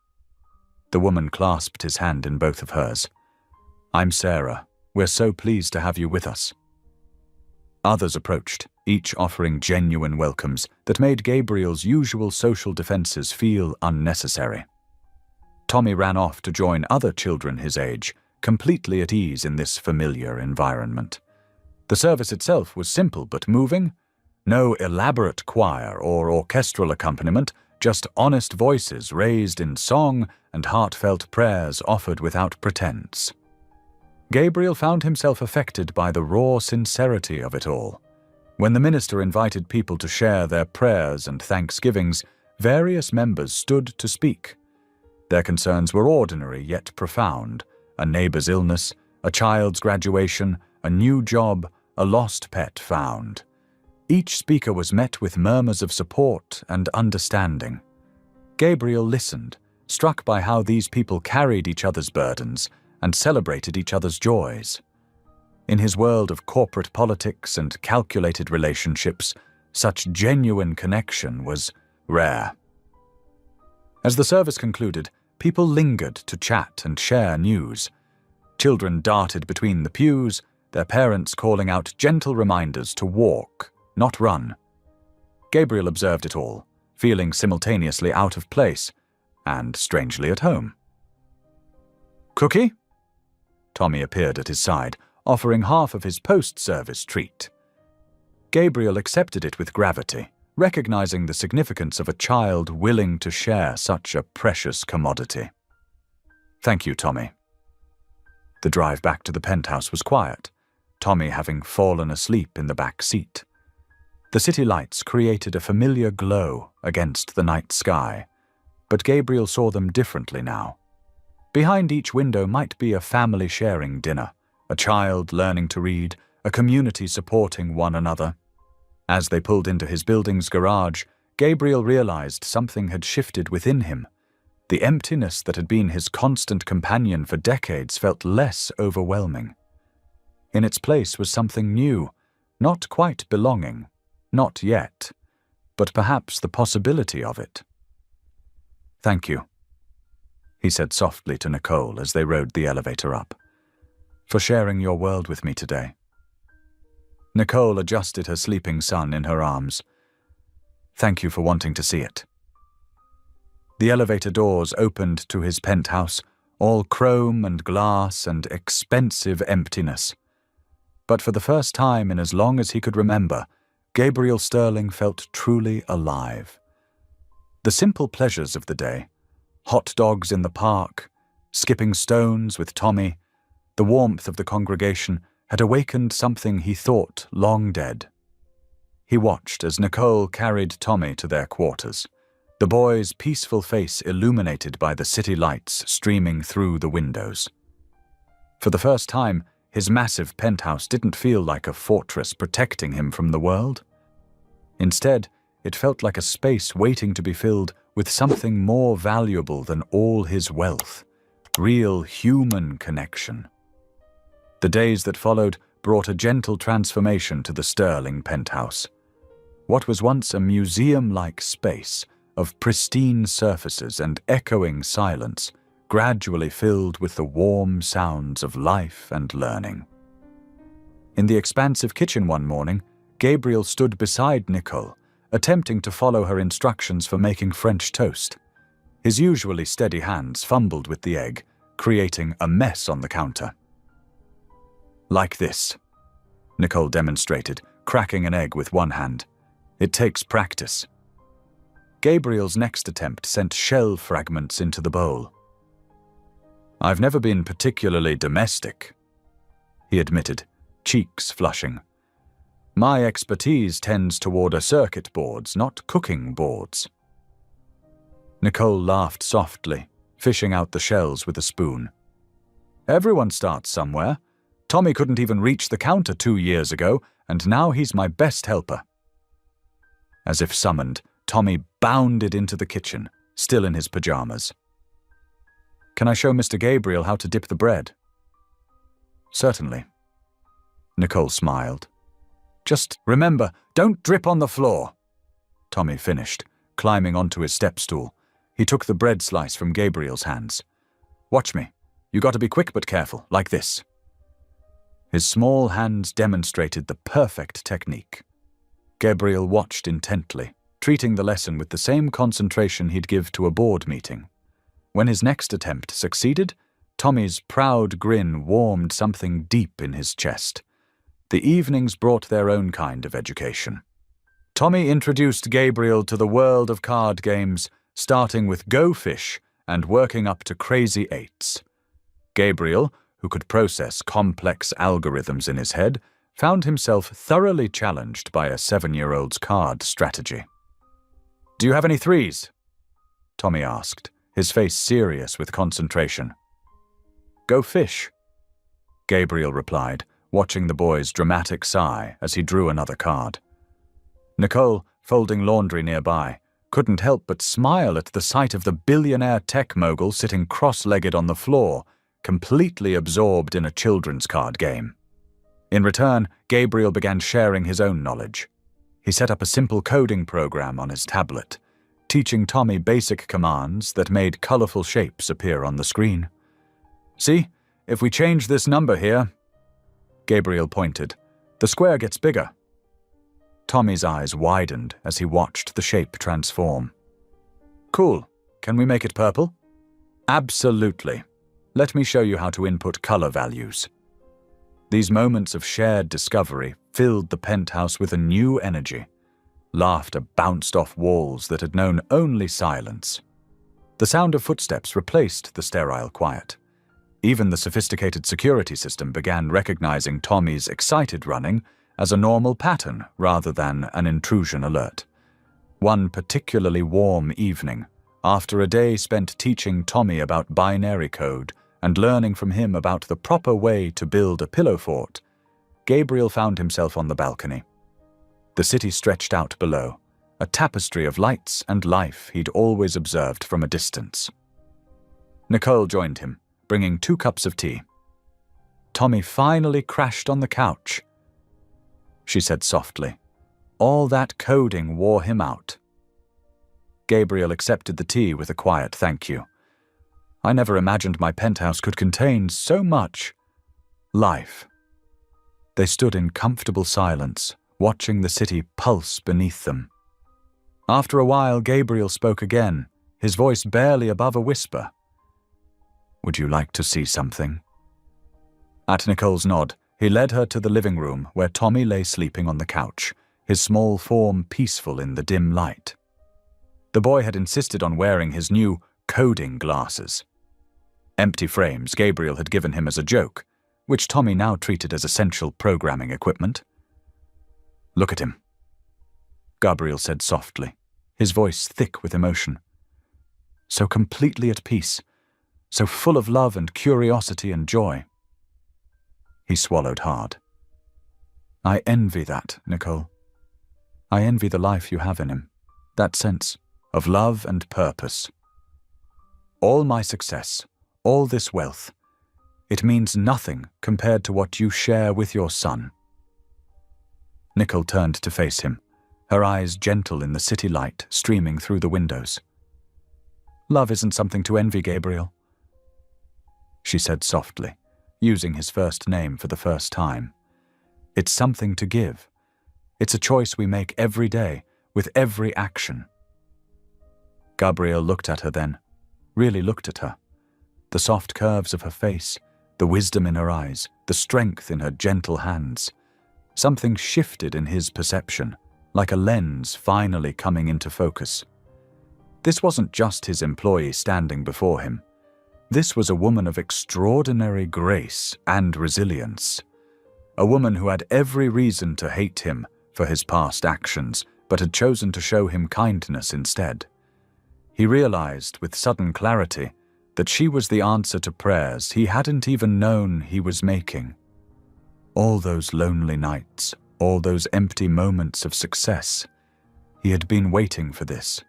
The woman clasped his hand in both of hers. "I'm Sarah. We're so pleased to have you with us." Others approached, each offering genuine welcomes that made Gabriel's usual social defenses feel unnecessary. Tommy ran off to join other children his age, completely at ease in this familiar environment. The service itself was simple but moving. No elaborate choir or orchestral accompaniment, just honest voices raised in song and heartfelt prayers offered without pretense. Gabriel found himself affected by the raw sincerity of it all. When the minister invited people to share their prayers and thanksgivings, various members stood to speak. Their concerns were ordinary yet profound: a neighbor's illness, a child's graduation, a new job, a lost pet found. Each speaker was met with murmurs of support and understanding. Gabriel listened, struck by how these people carried each other's burdens and celebrated each other's joys. In his world of corporate politics and calculated relationships, such genuine connection was rare. As the service concluded, people lingered to chat and share news. Children darted between the pews, their parents calling out gentle reminders to walk, not run. Gabriel observed it all, feeling simultaneously out of place and strangely at home. "Cookie?" Tommy appeared at his side, offering half of his post-service treat. Gabriel accepted it with gravity, recognizing the significance of a child willing to share such a precious commodity. "Thank you, Tommy." The drive back to the penthouse was quiet, Tommy having fallen asleep in the back seat. The city lights created a familiar glow against the night sky, but Gabriel saw them differently now. Behind each window might be a family sharing dinner, a child learning to read, a community supporting one another. As they pulled into his building's garage, Gabriel realized something had shifted within him. The emptiness that had been his constant companion for decades felt less overwhelming. In its place was something new, not quite belonging, not yet, but perhaps the possibility of it. "Thank you," he said softly to Nicole as they rode the elevator up, "for sharing your world with me today." Nicole adjusted her sleeping son in her arms. "Thank you for wanting to see it." The elevator doors opened to his penthouse, all chrome and glass and expensive emptiness. But for the first time in as long as he could remember, Gabriel Sterling felt truly alive. The simple pleasures of the day, hot dogs in the park, skipping stones with Tommy, the warmth of the congregation had awakened something he thought long dead. He watched as Nicole carried Tommy to their quarters, the boy's peaceful face illuminated by the city lights streaming through the windows. For the first time, his massive penthouse didn't feel like a fortress protecting him from the world. Instead, it felt like a space waiting to be filled with something more valuable than all his wealth, real human connection. The days that followed brought a gentle transformation to the Sterling penthouse. What was once a museum-like space of pristine surfaces and echoing silence gradually filled with the warm sounds of life and learning. In the expansive kitchen one morning, Gabriel stood beside Nicole, attempting to follow her instructions for making French toast. His usually steady hands fumbled with the egg, creating a mess on the counter. "Like this," Nicole demonstrated, cracking an egg with one hand. "It takes practice." Gabriel's next attempt sent shell fragments into the bowl. "I've never been particularly domestic," he admitted, cheeks flushing. "My expertise tends toward circuit boards, not cooking boards." Nicole laughed softly, fishing out the shells with a spoon. "Everyone starts somewhere. Tommy couldn't even reach the counter 2 years ago, and now he's my best helper." As if summoned, Tommy bounded into the kitchen, still in his pajamas. "Can I show Mr. Gabriel how to dip the bread?" "Certainly." Nicole smiled. "Just remember, don't drip on the floor," Tommy finished, climbing onto his step stool. He took the bread slice from Gabriel's hands. "Watch me. You got to be quick but careful, like this." His small hands demonstrated the perfect technique. Gabriel watched intently, treating the lesson with the same concentration he'd give to a board meeting. When his next attempt succeeded, Tommy's proud grin warmed something deep in his chest. The evenings brought their own kind of education. Tommy introduced Gabriel to the world of card games, starting with Go Fish and working up to Crazy Eights. Gabriel, who could process complex algorithms in his head, found himself thoroughly challenged by a 7-year-old's card strategy. "Do you have any threes?" Tommy asked, his face serious with concentration. "Go Fish," Gabriel replied, watching the boy's dramatic sigh as he drew another card. Nicole, folding laundry nearby, couldn't help but smile at the sight of the billionaire tech mogul sitting cross-legged on the floor, completely absorbed in a children's card game. In return, Gabriel began sharing his own knowledge. He set up a simple coding program on his tablet, teaching Tommy basic commands that made colorful shapes appear on the screen. "See, if we change this number here," Gabriel pointed, "the square gets bigger." Tommy's eyes widened as he watched the shape transform. "Cool. Can we make it purple?" "Absolutely. Let me show you how to input color values." These moments of shared discovery filled the penthouse with a new energy. Laughter bounced off walls that had known only silence. The sound of footsteps replaced the sterile quiet. Even the sophisticated security system began recognizing Tommy's excited running as a normal pattern rather than an intrusion alert. One particularly warm evening, after a day spent teaching Tommy about binary code and learning from him about the proper way to build a pillow fort, Gabriel found himself on the balcony. The city stretched out below, a tapestry of lights and life he'd always observed from a distance. Nicole joined him, bringing 2 cups of tea. "Tommy finally crashed on the couch," she said softly. "All that coding wore him out." Gabriel accepted the tea with a quiet thank you. "I never imagined my penthouse could contain so much life." They stood in comfortable silence, watching the city pulse beneath them. After a while, Gabriel spoke again, his voice barely above a whisper. "Would you like to see something?" At Nicole's nod, he led her to the living room where Tommy lay sleeping on the couch, his small form peaceful in the dim light. The boy had insisted on wearing his new coding glasses. Empty frames Gabriel had given him as a joke, which Tommy now treated as essential programming equipment. "Look at him," Gabriel said softly, his voice thick with emotion. "So completely at peace, so full of love and curiosity and joy." He swallowed hard. "I envy that, Nicole. I envy the life you have in him, that sense of love and purpose. All my success, all this wealth, it means nothing compared to what you share with your son." Nicole turned to face him, her eyes gentle in the city light streaming through the windows. "Love isn't something to envy, Gabriel," she said softly, using his first name for the first time. "It's something to give. It's a choice we make every day, with every action." Gabriel looked at her then, really looked at her. The soft curves of her face, the wisdom in her eyes, the strength in her gentle hands. Something shifted in his perception, like a lens finally coming into focus. This wasn't just his employee standing before him. This was a woman of extraordinary grace and resilience. A woman who had every reason to hate him for his past actions, but had chosen to show him kindness instead. He realized with sudden clarity that she was the answer to prayers he hadn't even known he was making. All those lonely nights, all those empty moments of success, he had been waiting for this,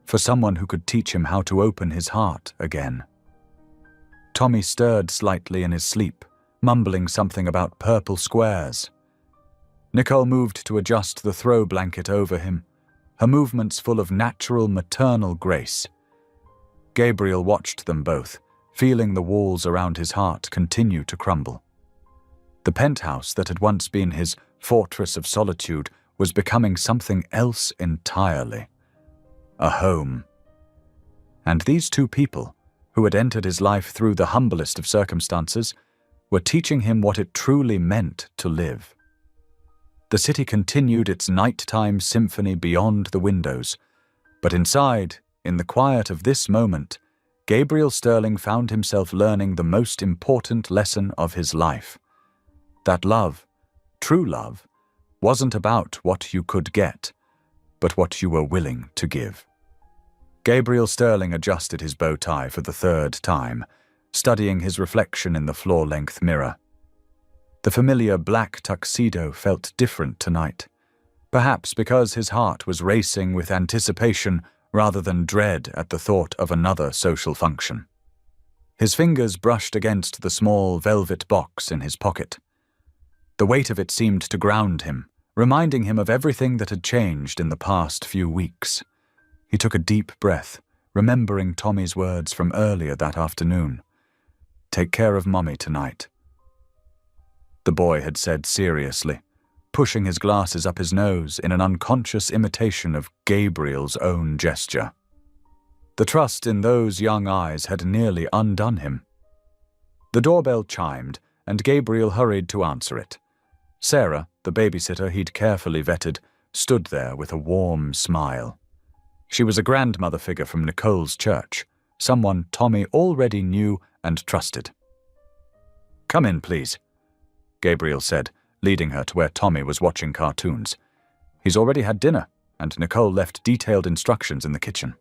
for someone who could teach him how to open his heart again. Tommy stirred slightly in his sleep, mumbling something about purple squares. Nicole moved to adjust the throw blanket over him, her movements full of natural maternal grace. Gabriel watched them both, feeling the walls around his heart continue to crumble. The penthouse that had once been his fortress of solitude was becoming something else entirely. A home. And these two people, who had entered his life through the humblest of circumstances, were teaching him what it truly meant to live. The city continued its nighttime symphony beyond the windows, but inside, in the quiet of this moment, Gabriel Sterling found himself learning the most important lesson of his life. That love, true love, wasn't about what you could get, but what you were willing to give. Gabriel Sterling adjusted his bow tie for the third time, studying his reflection in the floor-length mirror. The familiar black tuxedo felt different tonight, perhaps because his heart was racing with anticipation rather than dread at the thought of another social function. His fingers brushed against the small velvet box in his pocket. The weight of it seemed to ground him, reminding him of everything that had changed in the past few weeks. He took a deep breath, remembering Tommy's words from earlier that afternoon. "Take care of Mommy tonight," the boy had said seriously, pushing his glasses up his nose in an unconscious imitation of Gabriel's own gesture. The trust in those young eyes had nearly undone him. The doorbell chimed, and Gabriel hurried to answer it. Sarah, the babysitter he'd carefully vetted, stood there with a warm smile. She was a grandmother figure from Nicole's church, someone Tommy already knew and trusted. "Come in, please," Gabriel said, leading her to where Tommy was watching cartoons. He's already had dinner, and Nicole left detailed instructions in the kitchen.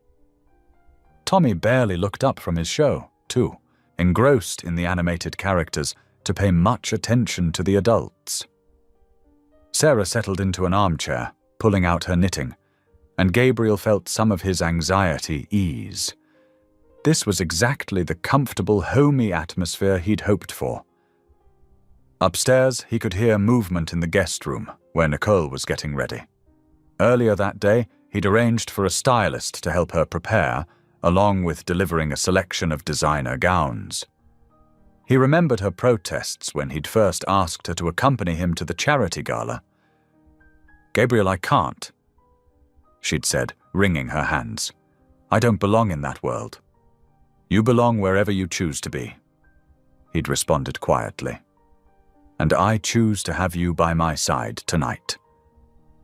Tommy barely looked up from his show, too, engrossed in the animated characters, to pay much attention to the adults. Sarah settled into an armchair, pulling out her knitting, and Gabriel felt some of his anxiety ease. This was exactly the comfortable, homey atmosphere he'd hoped for. Upstairs, he could hear movement in the guest room, where Nicole was getting ready. Earlier that day, he'd arranged for a stylist to help her prepare, along with delivering a selection of designer gowns. He remembered her protests when he'd first asked her to accompany him to the charity gala. "Gabriel, I can't," she'd said, wringing her hands. "I don't belong in that world." "You belong wherever you choose to be," he'd responded quietly. "And I choose to have you by my side tonight."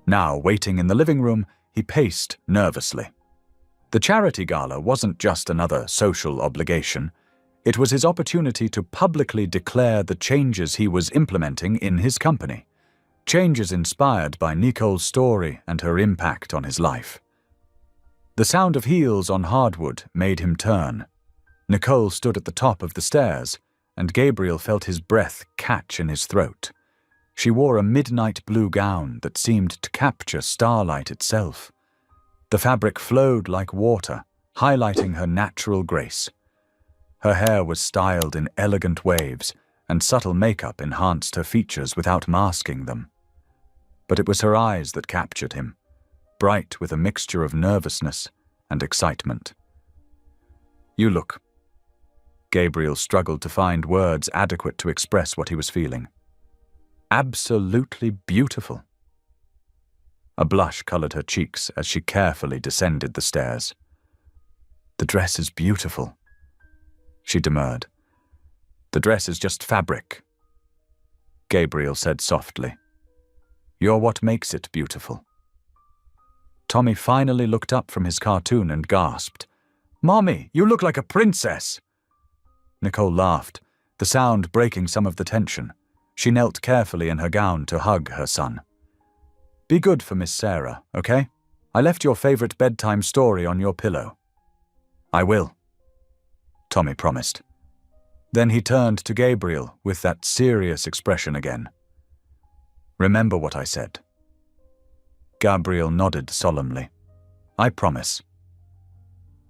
Now, waiting in the living room, he paced nervously. The charity gala wasn't just another social obligation. It was his opportunity to publicly declare the changes he was implementing in his company. Changes inspired by Nicole's story and her impact on his life. The sound of heels on hardwood made him turn. Nicole stood at the top of the stairs, and Gabriel felt his breath catch in his throat. She wore a midnight blue gown that seemed to capture starlight itself. The fabric flowed like water, highlighting her natural grace. Her hair was styled in elegant waves, and subtle makeup enhanced her features without masking them. But it was her eyes that captured him, bright with a mixture of nervousness and excitement. "You look." Gabriel struggled to find words adequate to express what he was feeling. "Absolutely beautiful." A blush colored her cheeks as she carefully descended the stairs. "The dress is beautiful," she demurred. "The dress is just fabric," Gabriel said softly. "You're what makes it beautiful." Tommy finally looked up from his cartoon and gasped, "Mommy, you look like a princess!" Nicole laughed, the sound breaking some of the tension. She knelt carefully in her gown to hug her son. "Be good for Miss Sarah, okay? I left your favorite bedtime story on your pillow." "I will," Tommy promised. Then he turned to Gabriel with that serious expression again. "Remember what I said." Gabriel nodded solemnly. "I promise."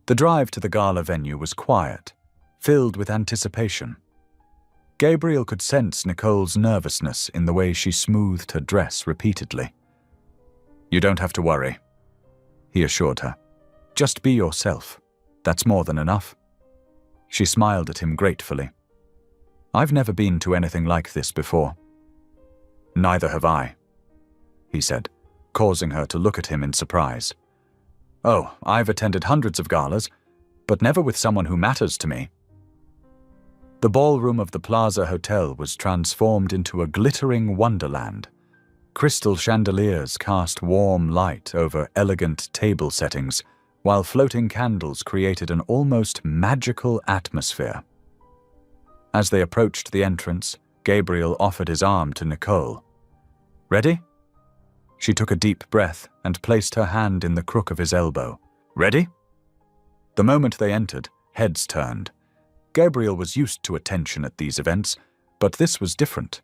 The drive to the gala venue was quiet, filled with anticipation. Gabriel could sense Nicole's nervousness in the way she smoothed her dress repeatedly. "You don't have to worry," he assured her. "Just be yourself. That's more than enough." She smiled at him gratefully. "I've never been to anything like this before." "Neither have I," he said, causing her to look at him in surprise. "Oh, I've attended hundreds of galas, but never with someone who matters to me." The ballroom of the Plaza Hotel was transformed into a glittering wonderland. Crystal chandeliers cast warm light over elegant table settings, while floating candles created an almost magical atmosphere. As they approached the entrance, Gabriel offered his arm to Nicole. "Ready?" She took a deep breath and placed her hand in the crook of his elbow. "Ready?" The moment they entered, heads turned. Gabriel was used to attention at these events, but this was different.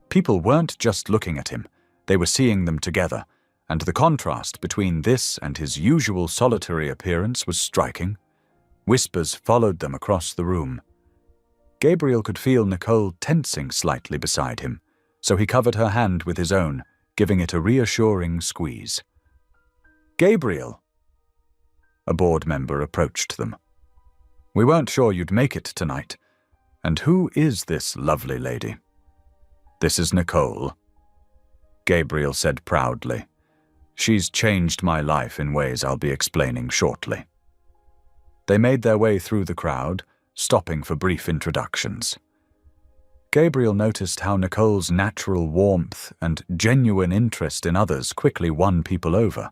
People weren't just looking at him, they were seeing them together, and the contrast between this and his usual solitary appearance was striking. Whispers followed them across the room. Gabriel could feel Nicole tensing slightly beside him, so he covered her hand with his own, giving it a reassuring squeeze. "Gabriel!" A board member approached them. "We weren't sure you'd make it tonight. And who is this lovely lady?" "This is Nicole," Gabriel said proudly. "She's changed my life in ways I'll be explaining shortly." They made their way through the crowd, stopping for brief introductions. Gabriel noticed how Nicole's natural warmth and genuine interest in others quickly won people over.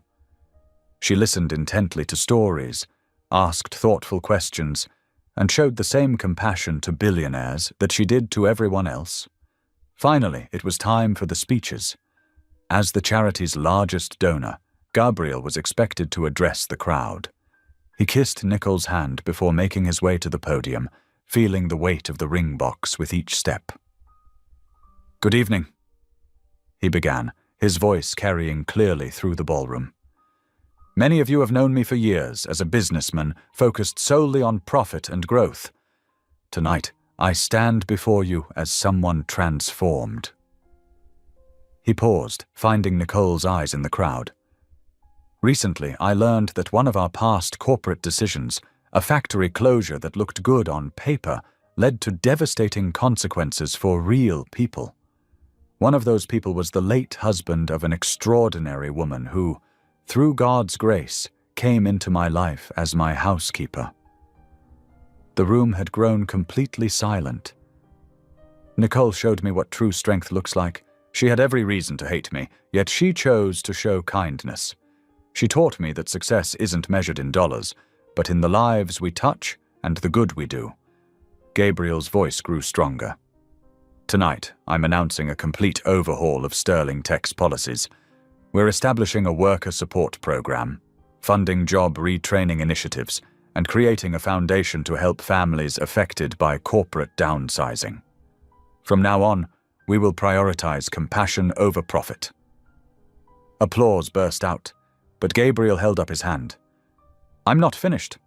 She listened intently to stories, asked thoughtful questions, and showed the same compassion to billionaires that she did to everyone else. Finally, it was time for the speeches. As the charity's largest donor, Gabriel was expected to address the crowd. He kissed Nicole's hand before making his way to the podium, feeling the weight of the ring box with each step. "Good evening," he began, his voice carrying clearly through the ballroom. "Many of you have known me for years as a businessman focused solely on profit and growth. Tonight, I stand before you as someone transformed." He paused, finding Nicole's eyes in the crowd. "Recently, I learned that one of our past corporate decisions, a factory closure that looked good on paper, led to devastating consequences for real people. One of those people was the late husband of an extraordinary woman who, through God's grace, came into my life as my housekeeper." The room had grown completely silent. "Nicole showed me what true strength looks like. She had every reason to hate me, yet she chose to show kindness. She taught me that success isn't measured in dollars, but in the lives we touch and the good we do. Gabriel's voice grew stronger. Tonight, I'm announcing a complete overhaul of Sterling Tech's policies. We're establishing a worker support program, funding job retraining initiatives, and creating a foundation to help families affected by corporate downsizing. From now on, we will prioritize compassion over profit. Applause burst out, but Gabriel held up his hand. I'm not finished.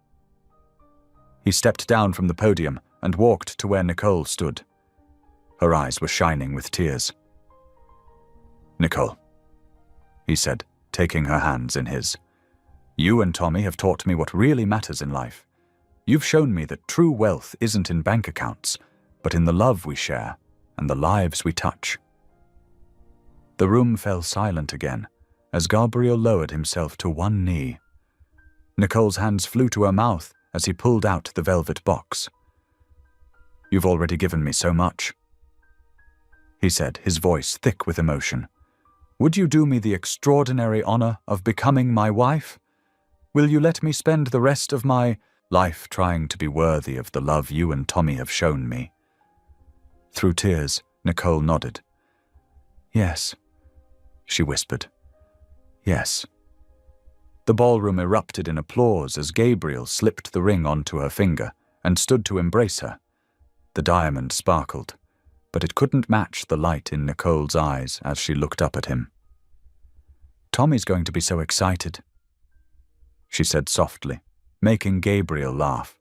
He stepped down from the podium and walked to where Nicole stood. Her eyes were shining with tears. Nicole, he said, taking her hands in his. You and Tommy have taught me what really matters in life. You've shown me that true wealth isn't in bank accounts, but in the love we share and the lives we touch. The room fell silent again as Gabriel lowered himself to one knee. Nicole's hands flew to her mouth as he pulled out the velvet box. You've already given me so much, he said, his voice thick with emotion. Would you do me the extraordinary honor of becoming my wife? Will you let me spend the rest of my life trying to be worthy of the love you and Tommy have shown me? Through tears, Nicole nodded. Yes, she whispered. Yes. The ballroom erupted in applause as Gabriel slipped the ring onto her finger and stood to embrace her. The diamond sparkled, but it couldn't match the light in Nicole's eyes as she looked up at him. Tommy's going to be so excited, she said softly, making Gabriel laugh.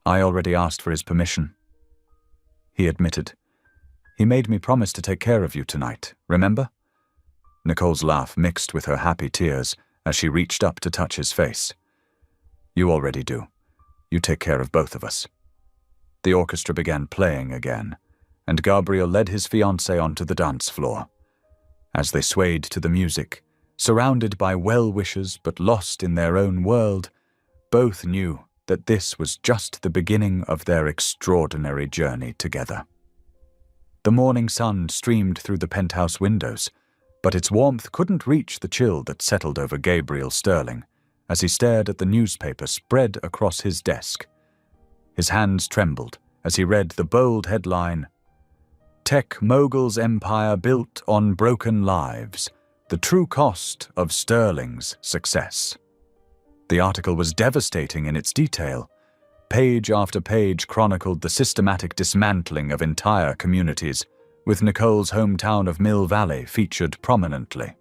I already asked for his permission, he admitted. He made me promise to take care of you tonight, remember? Nicole's laugh mixed with her happy tears as she reached up to touch his face. You already do. You take care of both of us. The orchestra began playing again, and Gabriel led his fiancée onto the dance floor. As they swayed to the music, surrounded by well-wishers but lost in their own world, both knew that this was just the beginning of their extraordinary journey together. The morning sun streamed through the penthouse windows, but its warmth couldn't reach the chill that settled over Gabriel Sterling as he stared at the newspaper spread across his desk. His hands trembled as he read the bold headline, Tech Mogul's Empire Built on Broken Lives, the True Cost of Sterling's Success. The article was devastating in its detail. Page after page chronicled the systematic dismantling of entire communities, with Nicole's hometown of Mill Valley featured prominently.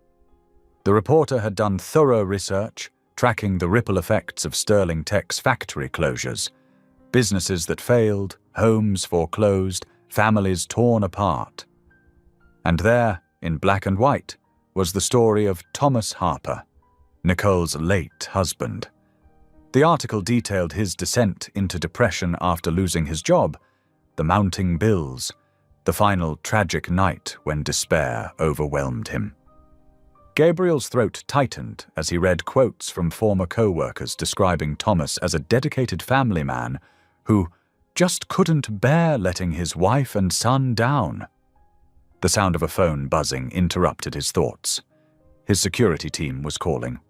The reporter had done thorough research, tracking the ripple effects of Sterling Tech's factory closures, businesses that failed, homes foreclosed, families torn apart. And there, in black and white, was the story of Thomas Harper, Nicole's late husband. The article detailed his descent into depression after losing his job, the mounting bills, the final tragic night when despair overwhelmed him. Gabriel's throat tightened as he read quotes from former co-workers describing Thomas as a dedicated family man who just couldn't bear letting his wife and son down. The sound of a phone buzzing interrupted his thoughts. His security team was calling.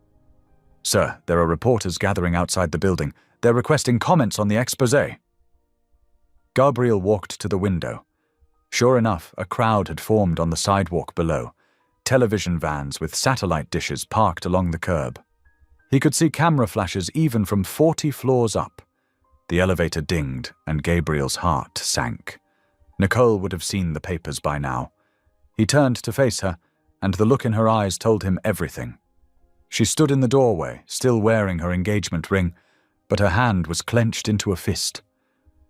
Sir, there are reporters gathering outside the building. They're requesting comments on the exposé. Gabriel walked to the window. Sure enough, a crowd had formed on the sidewalk below, television vans with satellite dishes parked along the curb. He could see camera flashes even from 40 floors up. The elevator dinged, and Gabriel's heart sank. Nicole would have seen the papers by now. He turned to face her, and the look in her eyes told him everything. She stood in the doorway, still wearing her engagement ring, but her hand was clenched into a fist.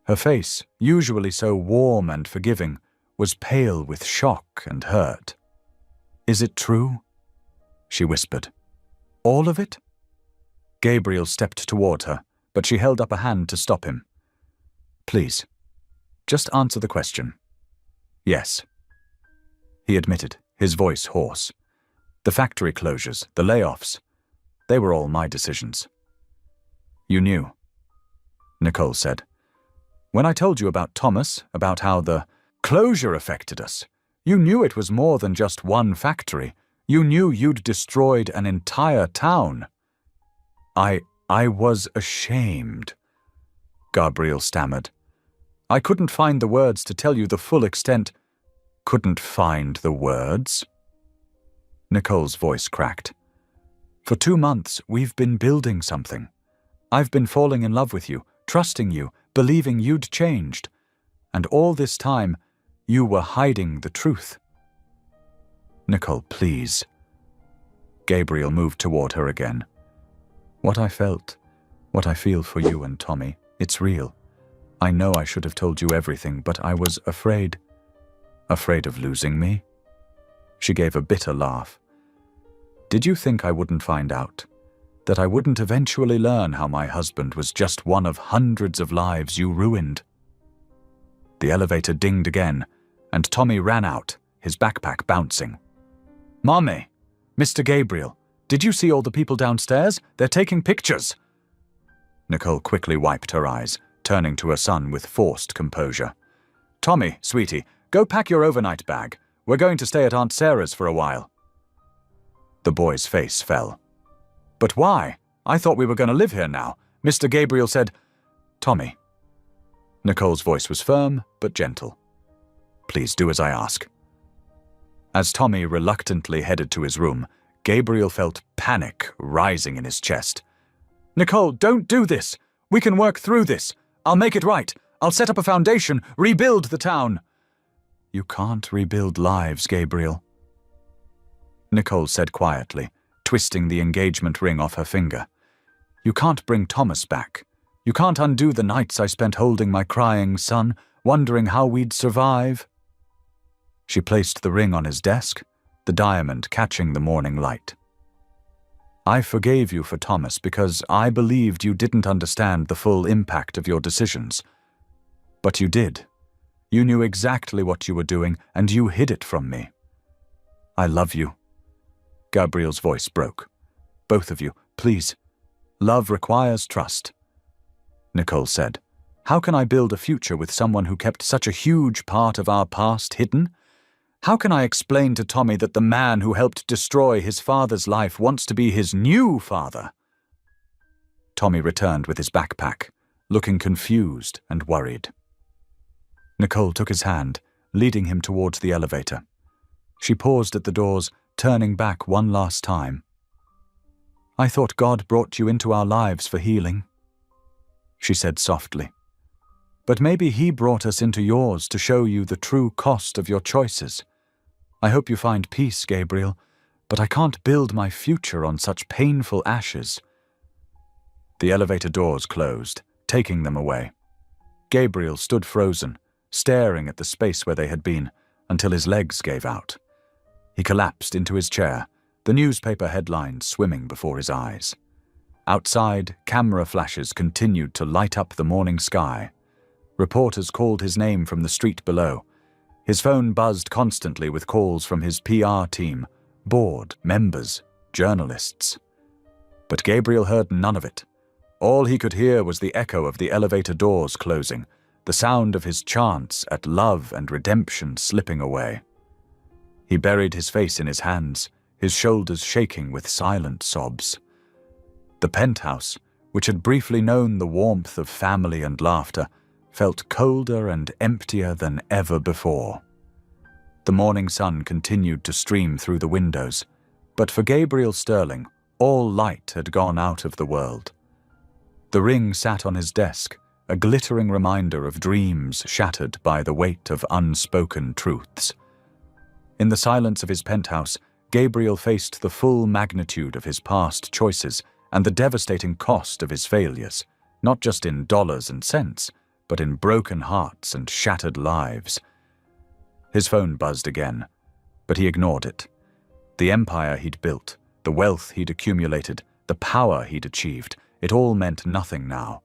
Her face, usually so warm and forgiving, was pale with shock and hurt. Is it true? She whispered. All of it? Gabriel stepped toward her, but she held up a hand to stop him. Please, just answer the question. Yes, he admitted, his voice hoarse. The factory closures, the layoffs, they were all my decisions. You knew, Nicole said. When I told you about Thomas, about how the closure affected us, You knew it was more than just one factory. You knew you'd destroyed an entire town. I was ashamed, Gabriel stammered. I couldn't find the words to tell you the full extent. Couldn't find the words? Nicole's voice cracked. For 2 months, we've been building something. I've been falling in love with you, trusting you, believing you'd changed. And all this time, you were hiding the truth. Nicole, please. Gabriel moved toward her again. What I felt, what I feel for you and Tommy, it's real. I know I should have told you everything, but I was afraid. Afraid of losing me? She gave a bitter laugh. Did you think I wouldn't find out? That I wouldn't eventually learn how my husband was just one of hundreds of lives you ruined? The elevator dinged again, and Tommy ran out, his backpack bouncing. Mommy! Mr. Gabriel, did you see all the people downstairs? They're taking pictures. Nicole quickly wiped her eyes, turning to her son with forced composure. Tommy, sweetie, go pack your overnight bag. We're going to stay at Aunt Sarah's for a while. The boy's face fell. But why? I thought we were going to live here now. Mr. Gabriel said, Tommy. Nicole's voice was firm but gentle. Please do as I ask. As Tommy reluctantly headed to his room, Gabriel felt panic rising in his chest. Nicole, don't do this. We can work through this. I'll make it right. I'll set up a foundation, rebuild the town. You can't rebuild lives, Gabriel. Nicole said quietly, twisting the engagement ring off her finger. You can't bring Thomas back. You can't undo the nights I spent holding my crying son, wondering how we'd survive. She placed the ring on his desk, the diamond catching the morning light. I forgave you for Thomas because I believed you didn't understand the full impact of your decisions. But you did. You knew exactly what you were doing, and you hid it from me. I love you. Gabriel's voice broke. Both of you, please. Love requires trust. Nicole said, How can I build a future with someone who kept such a huge part of our past hidden? How can I explain to Tommy that the man who helped destroy his father's life wants to be his new father? Tommy returned with his backpack, looking confused and worried. Nicole took his hand, leading him towards the elevator. She paused at the doors, turning back one last time. I thought God brought you into our lives for healing, she said softly. But maybe He brought us into yours to show you the true cost of your choices. I hope you find peace, Gabriel, but I can't build my future on such painful ashes. The elevator doors closed, taking them away. Gabriel stood frozen, staring at the space where they had been, until his legs gave out. He collapsed into his chair, the newspaper headlines swimming before his eyes. Outside, camera flashes continued to light up the morning sky. Reporters called his name from the street below. His phone buzzed constantly with calls from his PR team, board, members, journalists. But Gabriel heard none of it. All he could hear was the echo of the elevator doors closing, the sound of his chants at love and redemption slipping away. He buried his face in his hands, his shoulders shaking with silent sobs. The penthouse, which had briefly known the warmth of family and laughter, felt colder and emptier than ever before. The morning sun continued to stream through the windows, but for Gabriel Sterling, all light had gone out of the world. The ring sat on his desk, a glittering reminder of dreams shattered by the weight of unspoken truths. In the silence of his penthouse, Gabriel faced the full magnitude of his past choices and the devastating cost of his failures, not just in dollars and cents, but in broken hearts and shattered lives. His phone buzzed again, but he ignored it. The empire he'd built, the wealth he'd accumulated, the power he'd achieved, it all meant nothing now.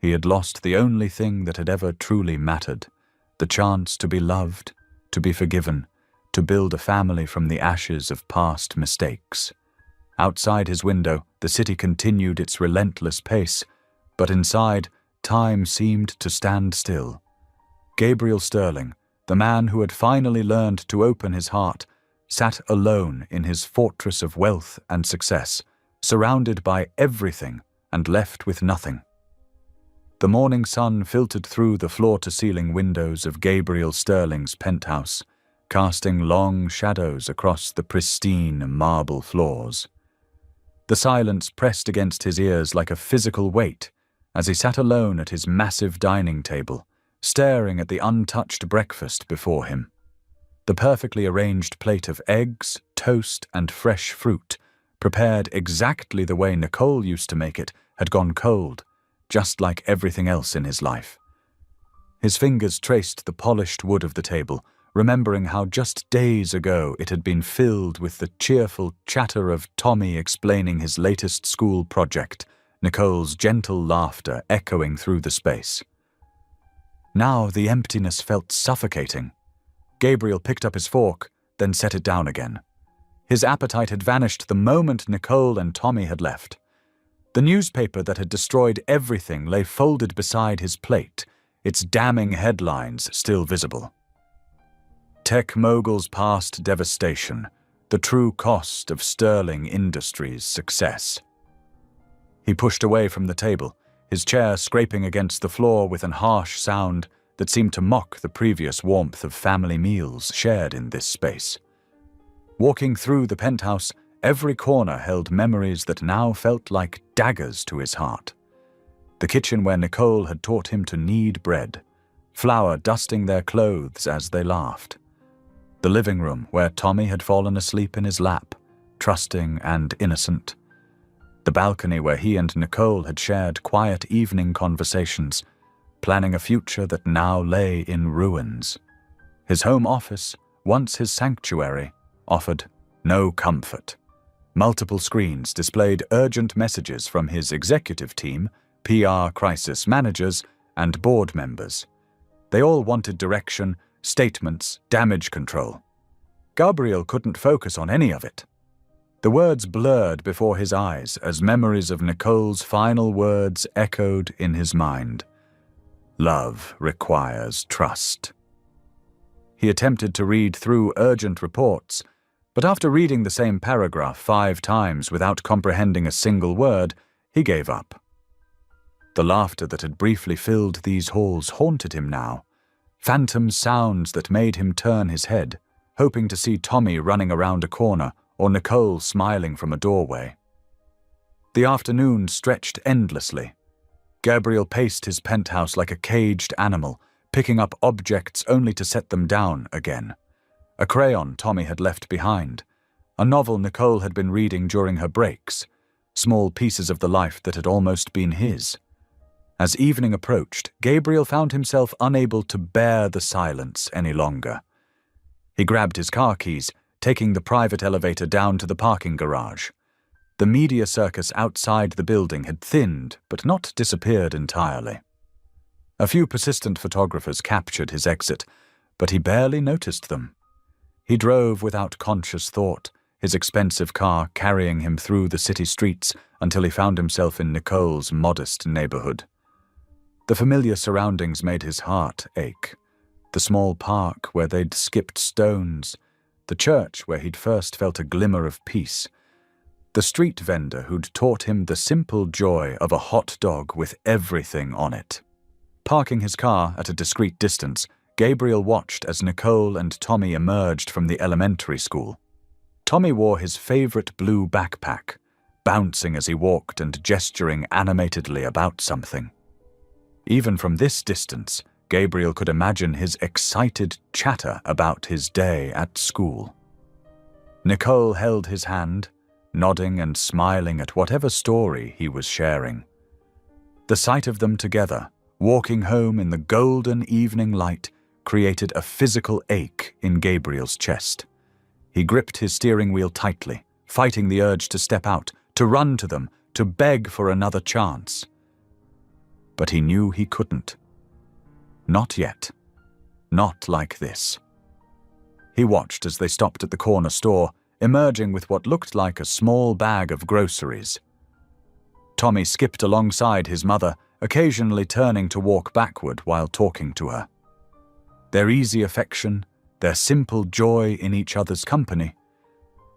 He had lost the only thing that had ever truly mattered, the chance to be loved, to be forgiven, to build a family from the ashes of past mistakes. Outside his window, the city continued its relentless pace, but inside, time seemed to stand still. Gabriel Sterling, the man who had finally learned to open his heart, sat alone in his fortress of wealth and success, surrounded by everything and left with nothing. The morning sun filtered through the floor-to-ceiling windows of Gabriel Sterling's penthouse, casting long shadows across the pristine marble floors. The silence pressed against his ears like a physical weight as he sat alone at his massive dining table, staring at the untouched breakfast before him. The perfectly arranged plate of eggs, toast, and fresh fruit, prepared exactly the way Nicole used to make it, had gone cold, just like everything else in his life. His fingers traced the polished wood of the table, remembering how just days ago it had been filled with the cheerful chatter of Tommy explaining his latest school project, Nicole's gentle laughter echoing through the space. Now the emptiness felt suffocating. Gabriel picked up his fork, then set it down again. His appetite had vanished the moment Nicole and Tommy had left. The newspaper that had destroyed everything lay folded beside his plate, its damning headlines still visible. Tech mogul's past devastation, the true cost of Sterling Industries' success. He pushed away from the table, his chair scraping against the floor with an harsh sound that seemed to mock the previous warmth of family meals shared in this space. Walking through the penthouse, every corner held memories that now felt like daggers to his heart. The kitchen where Nicole had taught him to knead bread, flour dusting their clothes as they laughed. The living room where Tommy had fallen asleep in his lap, trusting and innocent. The balcony where he and Nicole had shared quiet evening conversations, planning a future that now lay in ruins. His home office, once his sanctuary, offered no comfort. Multiple screens displayed urgent messages from his executive team, PR crisis managers, and board members. They all wanted direction, statements, damage control. Gabriel couldn't focus on any of it. The words blurred before his eyes as memories of Nicole's final words echoed in his mind. Love requires trust. He attempted to read through urgent reports, but after reading the same paragraph 5 times without comprehending a single word, he gave up. The laughter that had briefly filled these halls haunted him now, phantom sounds that made him turn his head, hoping to see Tommy running around a corner or Nicole smiling from a doorway. The afternoon stretched endlessly. Gabriel paced his penthouse like a caged animal, picking up objects only to set them down again. A crayon Tommy had left behind, a novel Nicole had been reading during her breaks, small pieces of the life that had almost been his. As evening approached, Gabriel found himself unable to bear the silence any longer. He grabbed his car keys, taking the private elevator down to the parking garage. The media circus outside the building had thinned, but not disappeared entirely. A few persistent photographers captured his exit, but he barely noticed them. He drove without conscious thought, his expensive car carrying him through the city streets until he found himself in Nicole's modest neighborhood. The familiar surroundings made his heart ache. The small park where they'd skipped stones, the church where he'd first felt a glimmer of peace, the street vendor who'd taught him the simple joy of a hot dog with everything on it. Parking his car at a discreet distance, Gabriel watched as Nicole and Tommy emerged from the elementary school. Tommy wore his favorite blue backpack, bouncing as he walked and gesturing animatedly about something. Even from this distance, Gabriel could imagine his excited chatter about his day at school. Nicole held his hand, nodding and smiling at whatever story he was sharing. The sight of them together, walking home in the golden evening light, created a physical ache in Gabriel's chest. He gripped his steering wheel tightly, fighting the urge to step out, to run to them, to beg for another chance. But he knew he couldn't. Not yet. Not like this. He watched as they stopped at the corner store, emerging with what looked like a small bag of groceries. Tommy skipped alongside his mother, occasionally turning to walk backward while talking to her. their easy affection, their simple joy in each other's company.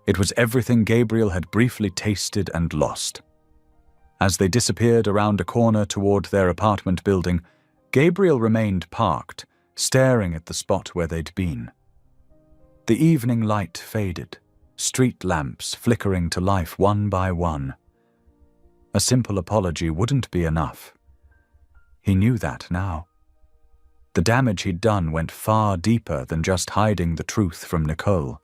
It was everything Gabriel had briefly tasted and lost. As they disappeared around a corner toward their apartment building, Gabriel remained parked, staring at the spot where they'd been. The evening light faded, street lamps flickering to life one by one. A simple apology wouldn't be enough. He knew that now. The damage he'd done went far deeper than just hiding the truth from Nicole.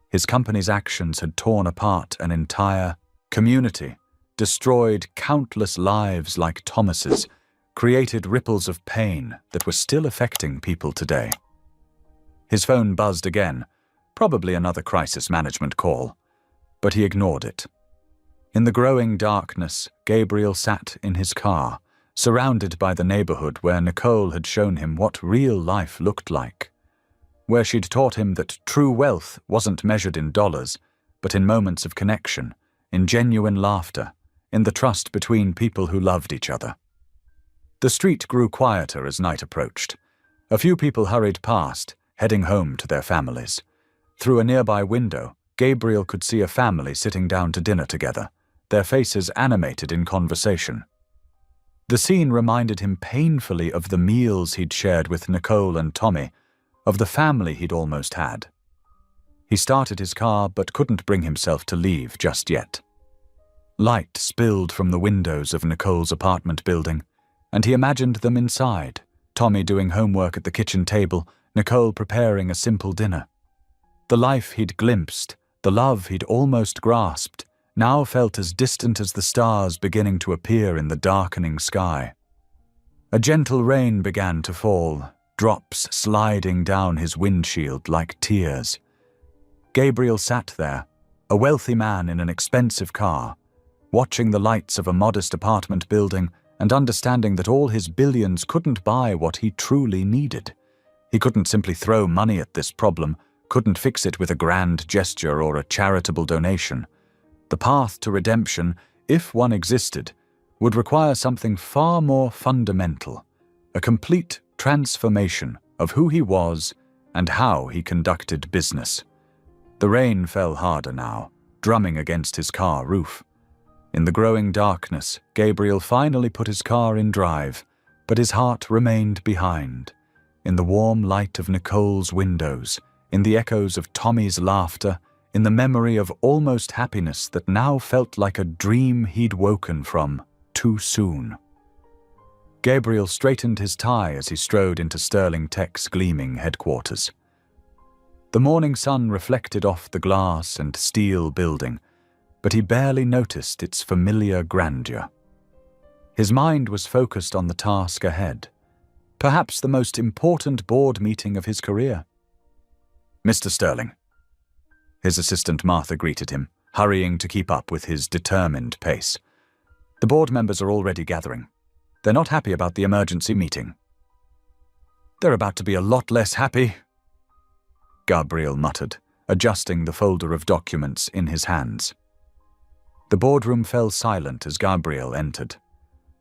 His company's actions had torn apart an entire community, destroyed countless lives like Thomas's, created ripples of pain that were still affecting people today. His phone buzzed again, probably another crisis management call, but he ignored it. In the growing darkness, Gabriel sat in his car, surrounded by the neighborhood where Nicole had shown him what real life looked like, where she'd taught him that true wealth wasn't measured in dollars, but in moments of connection, in genuine laughter, in the trust between people who loved each other. The street grew quieter as night approached. A few people hurried past, heading home to their families. Through a nearby window, Gabriel could see a family sitting down to dinner together, their faces animated in conversation. The scene reminded him painfully of the meals he'd shared with Nicole and Tommy, of the family he'd almost had. He started his car but couldn't bring himself to leave just yet. Light spilled from the windows of Nicole's apartment building, and he imagined them inside, Tommy doing homework at the kitchen table, Nicole preparing a simple dinner. The life he'd glimpsed, the love he'd almost grasped, now felt as distant as the stars beginning to appear in the darkening sky. A gentle rain began to fall, drops sliding down his windshield like tears. Gabriel sat there, a wealthy man in an expensive car, watching the lights of a modest apartment building and understanding that all his billions couldn't buy what he truly needed. He couldn't simply throw money at this problem, couldn't fix it with a grand gesture or a charitable donation. The path to redemption, if one existed, would require something far more fundamental, a complete transformation of who he was and how he conducted business. The rain fell harder now, drumming against his car roof. In the growing darkness, Gabriel finally put his car in drive, but his heart remained behind. In the warm light of Nicole's windows, in the echoes of Tommy's laughter, in the memory of almost happiness that now felt like a dream he'd woken from too soon. Gabriel straightened his tie as he strode into Sterling Tech's gleaming headquarters. The morning sun reflected off the glass and steel building, but he barely noticed its familiar grandeur. His mind was focused on the task ahead, perhaps the most important board meeting of his career. "Mr. Sterling." His assistant Martha greeted him, hurrying to keep up with his determined pace. "The board members are already gathering. They're not happy about the emergency meeting." "They're about to be a lot less happy," Gabriel muttered, adjusting the folder of documents in his hands. The boardroom fell silent as Gabriel entered.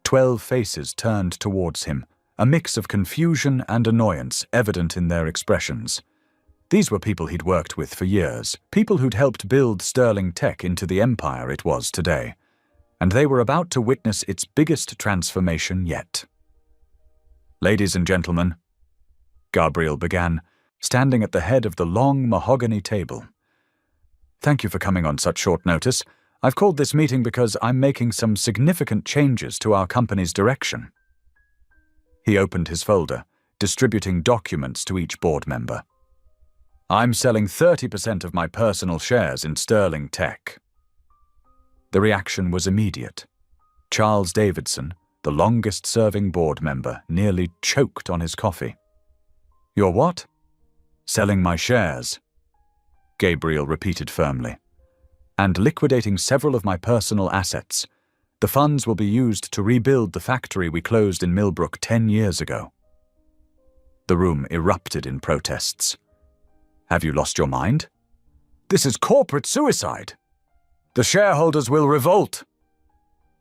12 faces turned towards him, a mix of confusion and annoyance evident in their expressions. These were people he'd worked with for years, people who'd helped build Sterling Tech into the empire it was today, and they were about to witness its biggest transformation yet. "Ladies and gentlemen," Gabriel began, standing at the head of the long mahogany table. "Thank you for coming on such short notice. I've called this meeting because I'm making some significant changes to our company's direction." He opened his folder, distributing documents to each board member. "I'm selling 30% of my personal shares in Sterling Tech." The reaction was immediate. Charles Davidson, the longest-serving board member, nearly choked on his coffee. "You're what?" "Selling my shares," Gabriel repeated firmly, "and liquidating several of my personal assets. The funds will be used to rebuild the factory we closed in Millbrook 10 years ago." The room erupted in protests. "Have you lost your mind? This is corporate suicide. The shareholders will revolt."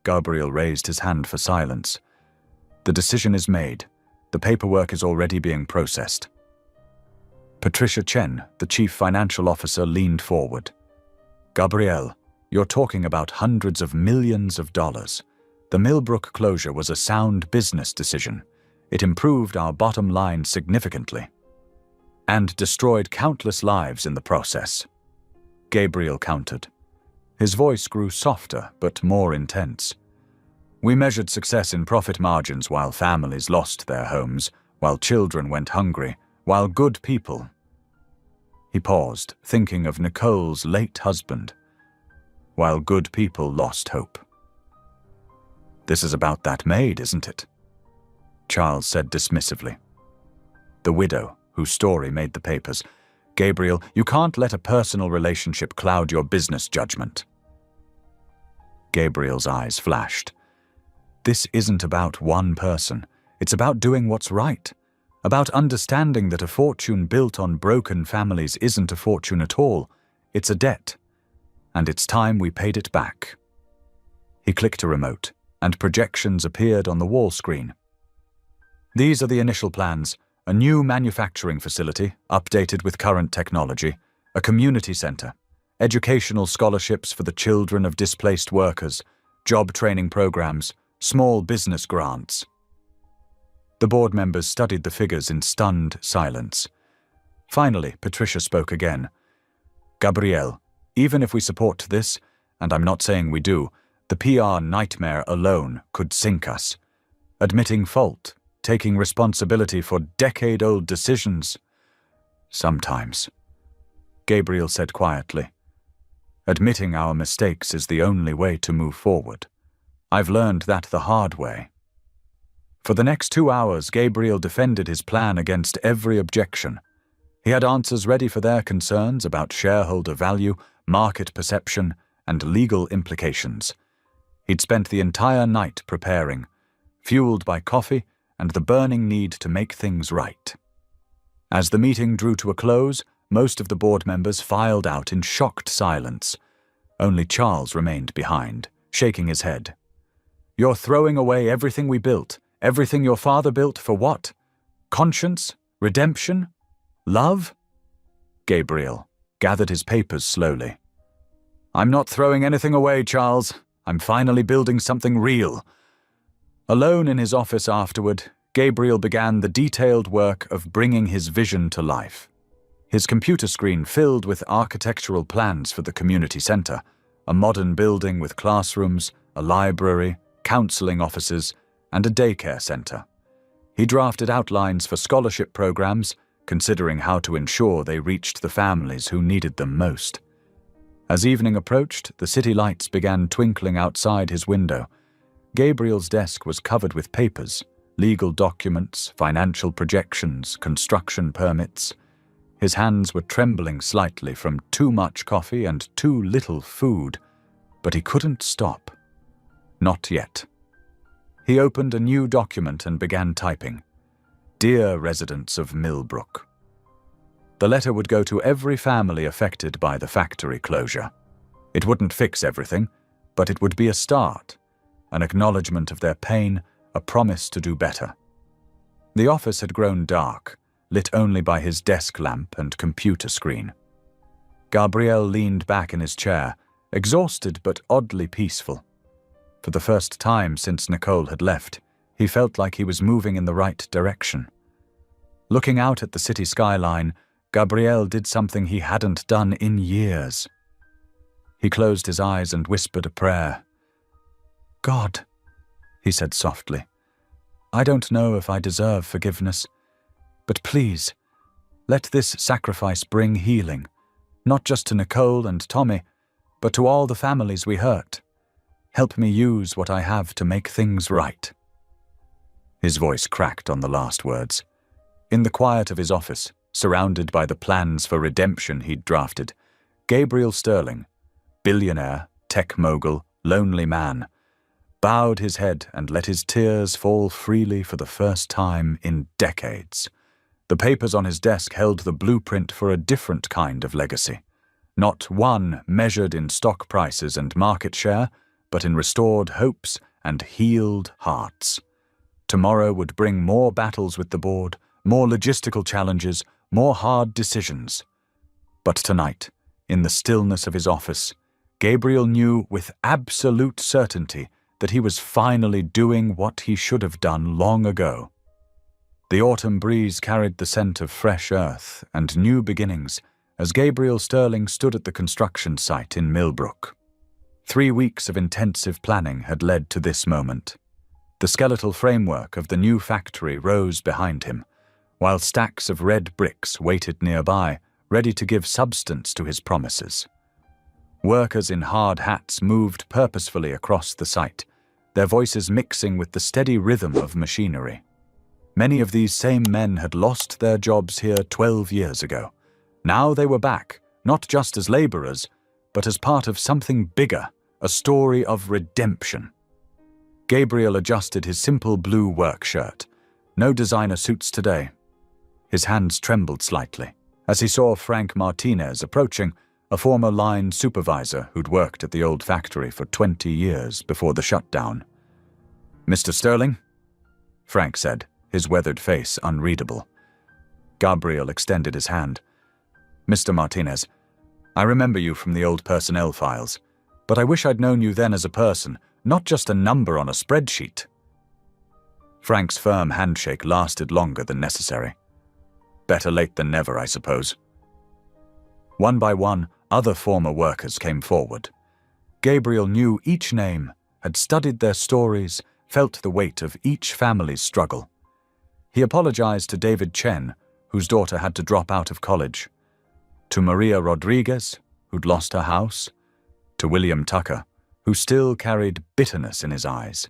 Gabriel raised his hand for silence. "The decision is made. The paperwork is already being processed. Patricia Chen, the chief financial officer, leaned forward. Gabrielle, you're talking about hundreds of millions of dollars. The Millbrook closure was a sound business decision. It improved our bottom line significantly and destroyed countless lives in the process. Gabriel countered. His voice grew softer but more intense. We measured success in profit margins while families lost their homes, while children went hungry, while good people. He paused, thinking of Nicole's late husband. While good people lost hope. This is about that maid, isn't it? Charles said dismissively. The widow, whose story made the papers. Gabriel, you can't let a personal relationship cloud your business judgment. Gabriel's eyes flashed. This isn't about one person. It's about doing what's right. About understanding that a fortune built on broken families isn't a fortune at all. It's a debt. And it's time we paid it back. He clicked a remote, and projections appeared on the wall screen. These are the initial plans: a new manufacturing facility, updated with current technology, a community center, educational scholarships for the children of displaced workers, job training programs, small business grants. The board members studied the figures in stunned silence. Finally, Patricia spoke again. Gabrielle, even if we support this, and I'm not saying we do, the PR nightmare alone could sink us. Admitting fault, taking responsibility for decade-old decisions. Sometimes, Gabriel said quietly. Admitting our mistakes is the only way to move forward. I've learned that the hard way. For the next 2 hours, Gabriel defended his plan against every objection. He had answers ready for their concerns about shareholder value, market perception, and legal implications. He'd spent the entire night preparing, fueled by coffee and the burning need to make things right. As the meeting drew to a close, most of the board members filed out in shocked silence. Only Charles remained behind, shaking his head. You're throwing away everything we built, everything your father built, for what? Conscience? Redemption? Love? Gabriel gathered his papers slowly. I'm not throwing anything away, Charles. I'm finally building something real. Alone in his office afterward, Gabriel began the detailed work of bringing his vision to life. His computer screen filled with architectural plans for the community center, a modern building with classrooms, a library, counseling offices, and a daycare center. He drafted outlines for scholarship programs, considering how to ensure they reached the families who needed them most. As evening approached, the city lights began twinkling outside his window. Gabriel's desk was covered with papers, legal documents, financial projections, construction permits. His hands were trembling slightly from too much coffee and too little food, but he couldn't stop. Not yet. He opened a new document and began typing. Dear residents of Millbrook. The letter would go to every family affected by the factory closure. It wouldn't fix everything, but it would be a start, an acknowledgement of their pain, a promise to do better. The office had grown dark, lit only by his desk lamp and computer screen. Gabriel leaned back in his chair, exhausted but oddly peaceful. For the first time since Nicole had left, he felt like he was moving in the right direction. Looking out at the city skyline, Gabriel did something he hadn't done in years. He closed his eyes and whispered a prayer. God, he said softly, I don't know if I deserve forgiveness, but please, let this sacrifice bring healing, not just to Nicole and Tommy, but to all the families we hurt. Help me use what I have to make things right. His voice cracked on the last words. In the quiet of his office, surrounded by the plans for redemption he'd drafted, Gabriel Sterling, billionaire, tech mogul, lonely man, bowed his head and let his tears fall freely for the first time in decades. The papers on his desk held the blueprint for a different kind of legacy. Not one measured in stock prices and market share, but in restored hopes and healed hearts. Tomorrow would bring more battles with the board, more logistical challenges, more hard decisions. But tonight, in the stillness of his office, Gabriel knew with absolute certainty that he was finally doing what he should have done long ago. The autumn breeze carried the scent of fresh earth and new beginnings as Gabriel Sterling stood at the construction site in Millbrook. 3 weeks of intensive planning had led to this moment. The skeletal framework of the new factory rose behind him, while stacks of red bricks waited nearby, ready to give substance to his promises. Workers in hard hats moved purposefully across the site, their voices mixing with the steady rhythm of machinery. Many of these same men had lost their jobs here 12 years ago. Now they were back, not just as laborers, but as part of something bigger, a story of redemption. Gabriel adjusted his simple blue work shirt. No designer suits today. His hands trembled slightly as he saw Frank Martinez approaching, a former line supervisor who'd worked at the old factory for 20 years before the shutdown. "Mr. Sterling?" Frank said, his weathered face unreadable. Gabriel extended his hand. "Mr. Martinez, I remember you from the old personnel files, but I wish I'd known you then as a person, not just a number on a spreadsheet." Frank's firm handshake lasted longer than necessary. Better late than never, I suppose. One by one, other former workers came forward. Gabriel knew each name, had studied their stories, felt the weight of each family's struggle. He apologized to David Chen, whose daughter had to drop out of college, to Maria Rodriguez, who'd lost her house, to William Tucker, who still carried bitterness in his eyes.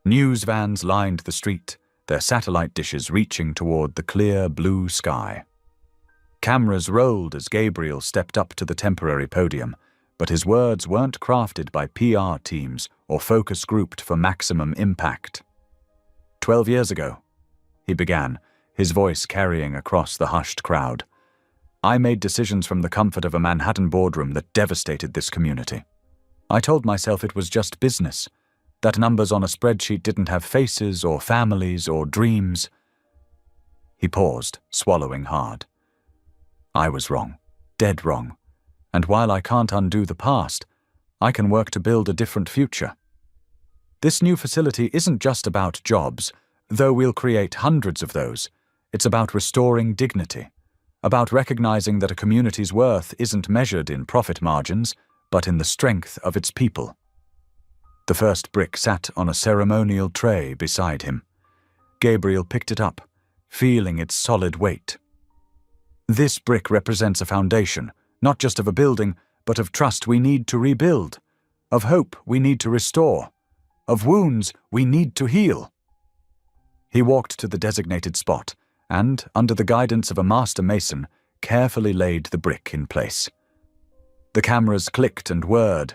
News vans lined the street, their satellite dishes reaching toward the clear blue sky. Cameras rolled as Gabriel stepped up to the temporary podium, but his words weren't crafted by PR teams or focus grouped for maximum impact. 12 years ago, he began, his voice carrying across the hushed crowd, I made decisions from the comfort of a Manhattan boardroom that devastated this community. I told myself it was just business, that numbers on a spreadsheet didn't have faces or families or dreams. He paused, swallowing hard. I was wrong, dead wrong, and while I can't undo the past, I can work to build a different future. This new facility isn't just about jobs, though we'll create hundreds of those. It's about restoring dignity, about recognizing that a community's worth isn't measured in profit margins, but in the strength of its people. The first brick sat on a ceremonial tray beside him. Gabriel picked it up, feeling its solid weight. This brick represents a foundation, not just of a building, but of trust we need to rebuild, of hope we need to restore, of wounds we need to heal. He walked to the designated spot and, under the guidance of a master mason, carefully laid the brick in place. The cameras clicked and whirred,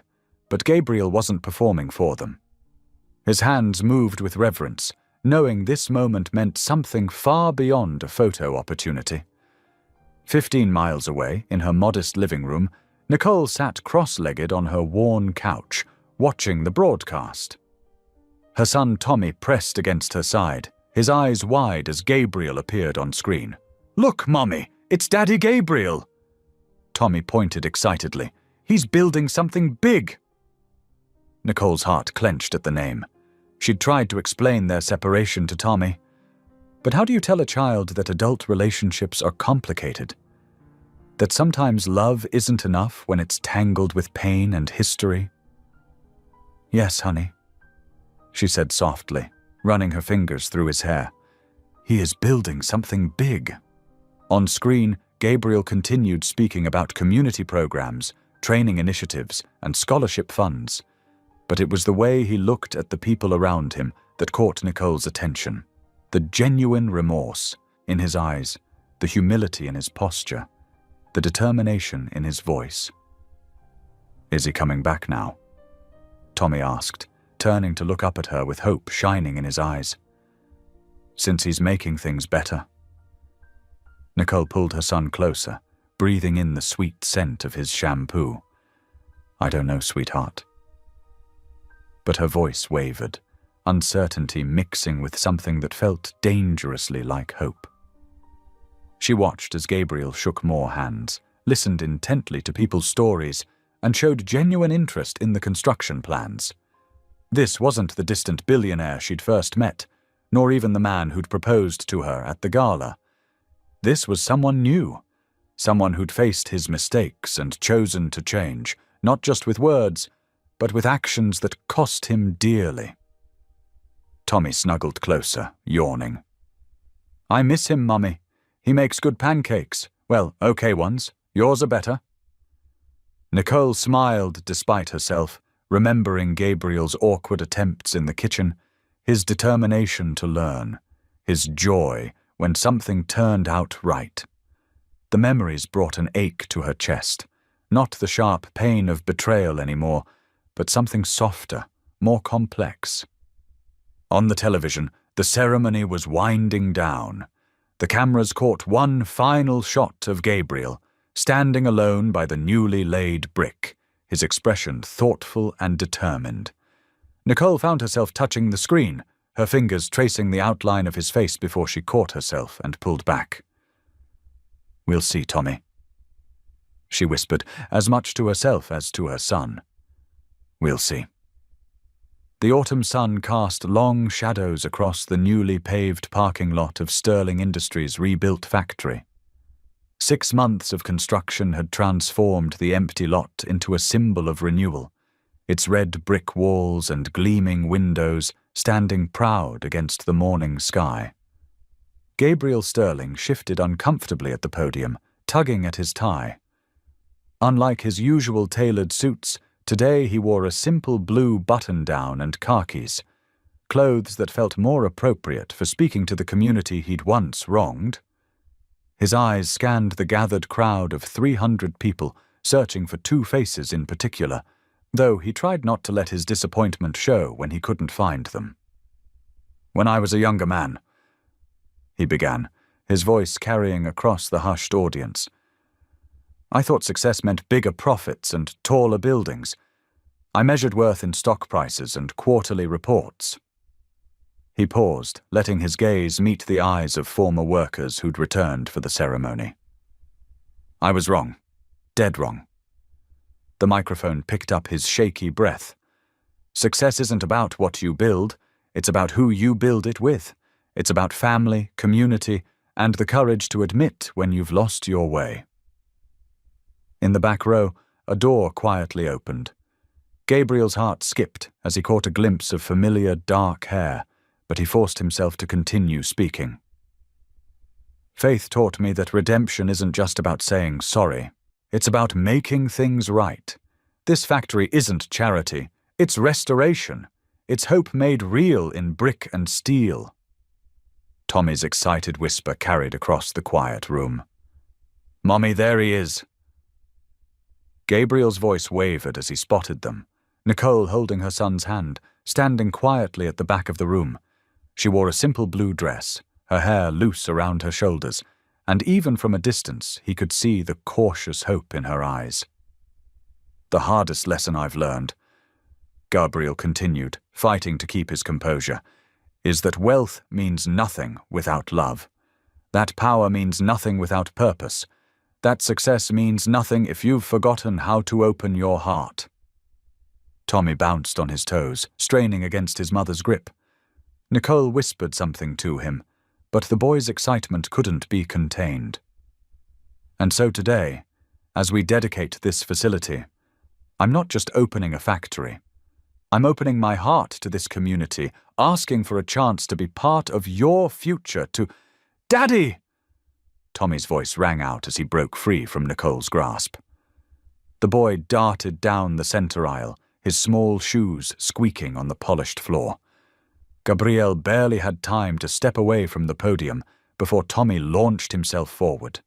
but Gabriel wasn't performing for them. His hands moved with reverence, knowing this moment meant something far beyond a photo opportunity. 15 miles away, in her modest living room, Nicole sat cross-legged on her worn couch, watching the broadcast. Her son Tommy pressed against her side, his eyes wide as Gabriel appeared on screen. "Look, Mommy, it's Daddy Gabriel!" Tommy pointed excitedly. "He's building something big!" Nicole's heart clenched at the name. She'd tried to explain their separation to Tommy. But how do you tell a child that adult relationships are complicated? That sometimes love isn't enough when it's tangled with pain and history? "Yes, honey," she said softly, running her fingers through his hair. "He is building something big." On screen, Gabriel continued speaking about community programs, training initiatives, and scholarship funds. But it was the way he looked at the people around him that caught Nicole's attention. The genuine remorse in his eyes, the humility in his posture, the determination in his voice. "Is he coming back now?" Tommy asked, turning to look up at her with hope shining in his eyes. "Since he's making things better." Nicole pulled her son closer, breathing in the sweet scent of his shampoo. "I don't know, sweetheart." But her voice wavered, uncertainty mixing with something that felt dangerously like hope. She watched as Gabriel shook more hands, listened intently to people's stories, and showed genuine interest in the construction plans. This wasn't the distant billionaire she'd first met, nor even the man who'd proposed to her at the gala. This was someone new, someone who'd faced his mistakes and chosen to change, not just with words, but with actions that cost him dearly. Tommy snuggled closer, yawning. "I miss him, Mummy. He makes good pancakes. Well, okay ones. Yours are better." Nicole smiled despite herself, remembering Gabriel's awkward attempts in the kitchen, his determination to learn, his joy when something turned out right. The memories brought an ache to her chest, not the sharp pain of betrayal anymore, but something softer, more complex. On the television, the ceremony was winding down. The cameras caught one final shot of Gabriel, standing alone by the newly laid brick, his expression thoughtful and determined. Nicole found herself touching the screen, her fingers tracing the outline of his face before she caught herself and pulled back. "We'll see, Tommy," she whispered, as much to herself as to her son. "We'll see." The autumn sun cast long shadows across the newly paved parking lot of Sterling Industries' rebuilt factory. 6 months of construction had transformed the empty lot into a symbol of renewal, its red brick walls and gleaming windows standing proud against the morning sky. Gabriel Sterling shifted uncomfortably at the podium, tugging at his tie. Unlike his usual tailored suits, today he wore a simple blue button-down and khakis, clothes that felt more appropriate for speaking to the community he'd once wronged. His eyes scanned the gathered crowd of 300 people, searching for 2 faces in particular, though he tried not to let his disappointment show when he couldn't find them. "When I was a younger man," he began, his voice carrying across the hushed audience, "I thought success meant bigger profits and taller buildings. I measured worth in stock prices and quarterly reports." He paused, letting his gaze meet the eyes of former workers who'd returned for the ceremony. "I was wrong. Dead wrong." The microphone picked up his shaky breath. "Success isn't about what you build, it's about who you build it with. It's about family, community, and the courage to admit when you've lost your way." In the back row, a door quietly opened. Gabriel's heart skipped as he caught a glimpse of familiar dark hair, but he forced himself to continue speaking. "Faith taught me that redemption isn't just about saying sorry. It's about making things right. This factory isn't charity. It's restoration. It's hope made real in brick and steel." Tommy's excited whisper carried across the quiet room. "Mommy, there he is." Gabriel's voice wavered as he spotted them, Nicole holding her son's hand, standing quietly at the back of the room. She wore a simple blue dress, her hair loose around her shoulders, and even from a distance he could see the cautious hope in her eyes. "The hardest lesson I've learned," Gabriel continued, fighting to keep his composure, "is that wealth means nothing without love. That power means nothing without purpose. That success means nothing if you've forgotten how to open your heart." Tommy bounced on his toes, straining against his mother's grip. Nicole whispered something to him, but the boy's excitement couldn't be contained. And so today, as we dedicate this facility, I'm not just opening a factory. I'm opening my heart to this community, asking for a chance to be part of your future, to— "Daddy!" Tommy's voice rang out as he broke free from Nicole's grasp. The boy darted down the center aisle, his small shoes squeaking on the polished floor. Gabriel barely had time to step away from the podium before Tommy launched himself forward.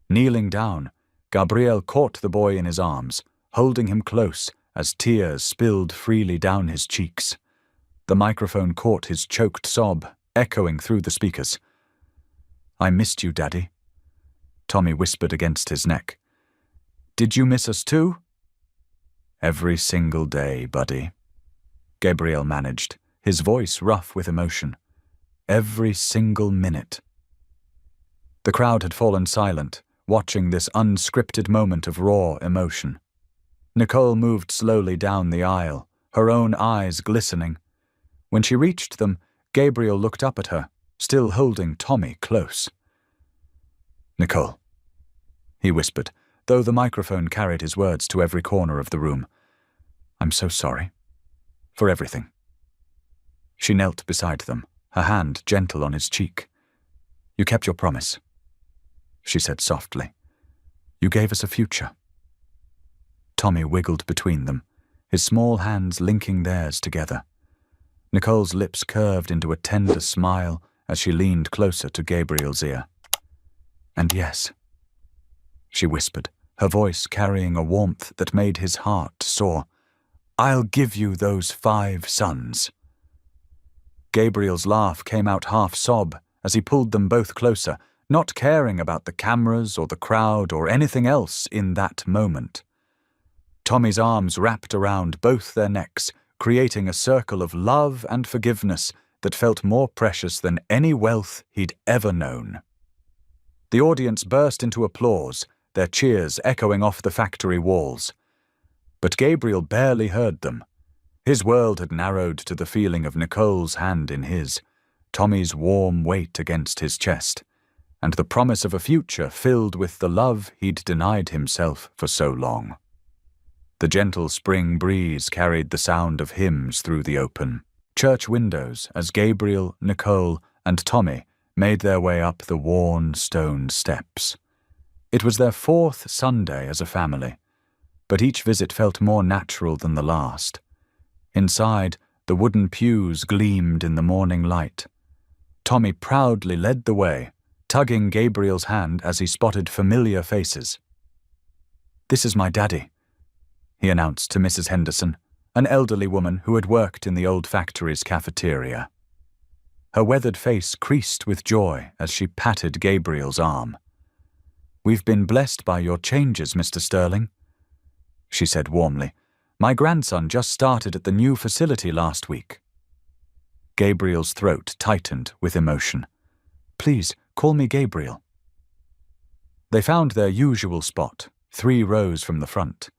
Kneeling down, Gabriel caught the boy in his arms, holding him close as tears spilled freely down his cheeks. The microphone caught his choked sob, echoing through the speakers. "I missed you, Daddy," Tommy whispered against his neck. "Did you miss us too?" "Every single day, buddy," Gabriel managed, his voice rough with emotion. "Every single minute." The crowd had fallen silent, watching this unscripted moment of raw emotion. Nicole moved slowly down the aisle, her own eyes glistening. When she reached them, Gabriel looked up at her, still holding Tommy close. "Nicole," he whispered, though the microphone carried his words to every corner of the room. "I'm so sorry. For everything." She knelt beside them, her hand gentle on his cheek. "You kept your promise," she said softly. "You gave us a future." Tommy wiggled between them, his small hands linking theirs together. Nicole's lips curved into a tender smile as she leaned closer to Gabriel's ear. "And yes," she whispered, her voice carrying a warmth that made his heart soar, "I'll give you those 5 sons." Gabriel's laugh came out half-sob as he pulled them both closer, not caring about the cameras or the crowd or anything else in that moment. Tommy's arms wrapped around both their necks, creating a circle of love and forgiveness that felt more precious than any wealth he'd ever known. The audience burst into applause, their cheers echoing off the factory walls. But Gabriel barely heard them. His world had narrowed to the feeling of Nicole's hand in his, Tommy's warm weight against his chest, and the promise of a future filled with the love he'd denied himself for so long. The gentle spring breeze carried the sound of hymns through the open church windows as Gabriel, Nicole, and Tommy made their way up the worn stone steps. It was their 4th Sunday as a family, but each visit felt more natural than the last. Inside, the wooden pews gleamed in the morning light. Tommy proudly led the way, tugging Gabriel's hand as he spotted familiar faces. "This is my daddy," he announced to Mrs. Henderson, an elderly woman who had worked in the old factory's cafeteria. Her weathered face creased with joy as she patted Gabriel's arm. "We've been blessed by your changes, Mr. Sterling," she said warmly. "My grandson just started at the new facility last week." Gabriel's throat tightened with emotion. "Please, call me Gabriel." They found their usual spot, 3 rows from the front.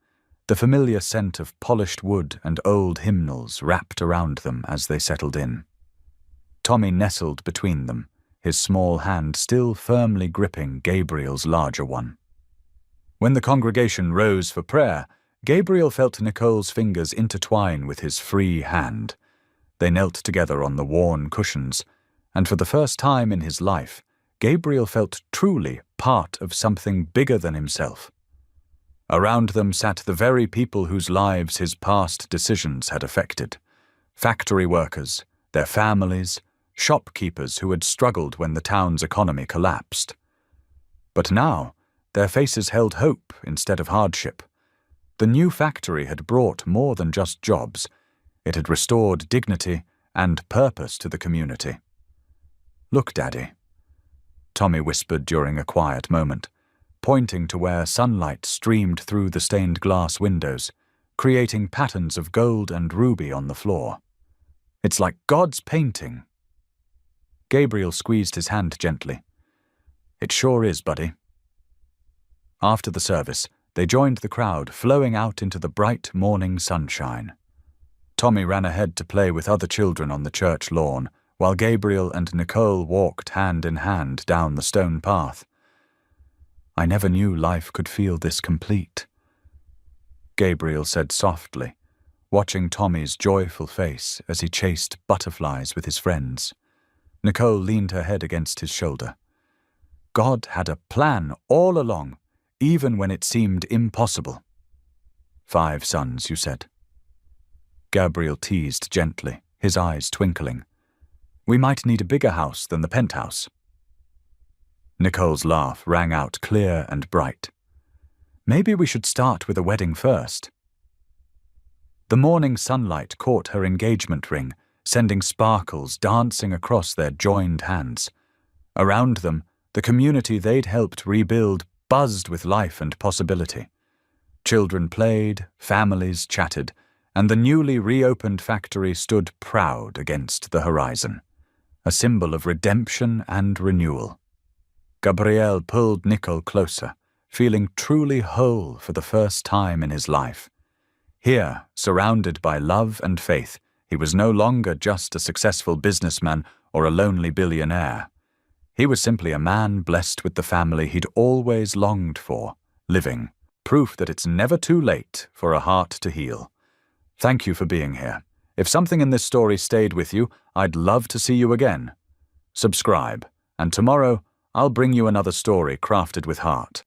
The familiar scent of polished wood and old hymnals wrapped around them as they settled in. Tommy nestled between them, his small hand still firmly gripping Gabriel's larger one. When the congregation rose for prayer, Gabriel felt Nicole's fingers intertwine with his free hand. They knelt together on the worn cushions, and for the first time in his life, Gabriel felt truly part of something bigger than himself. Around them sat the very people whose lives his past decisions had affected. Factory workers, their families, shopkeepers who had struggled when the town's economy collapsed. But now, their faces held hope instead of hardship. The new factory had brought more than just jobs. It had restored dignity and purpose to the community. "Look, Daddy," Tommy whispered during a quiet moment, pointing to where sunlight streamed through the stained glass windows, creating patterns of gold and ruby on the floor. "It's like God's painting." Gabriel squeezed his hand gently. "It sure is, buddy." After the service, they joined the crowd flowing out into the bright morning sunshine. Tommy ran ahead to play with other children on the church lawn, while Gabriel and Nicole walked hand in hand down the stone path. "I never knew life could feel this complete," Gabriel said softly, watching Tommy's joyful face as he chased butterflies with his friends. Nicole leaned her head against his shoulder. "God had a plan all along, even when it seemed impossible." 5 sons, you said. Gabriel teased gently, his eyes twinkling. "We might need a bigger house than the penthouse." Nicole's laugh rang out clear and bright. "Maybe we should start with a wedding first." The morning sunlight caught her engagement ring, sending sparkles dancing across their joined hands. Around them, the community they'd helped rebuild buzzed with life and possibility. Children played, families chatted, and the newly reopened factory stood proud against the horizon, a symbol of redemption and renewal. Gabriel pulled Nico closer, feeling truly whole for the first time in his life. Here, surrounded by love and faith, he was no longer just a successful businessman or a lonely billionaire. He was simply a man blessed with the family he'd always longed for, living, proof that it's never too late for a heart to heal. Thank you for being here. If something in this story stayed with you, I'd love to see you again. Subscribe, and tomorrow I'll bring you another story crafted with heart.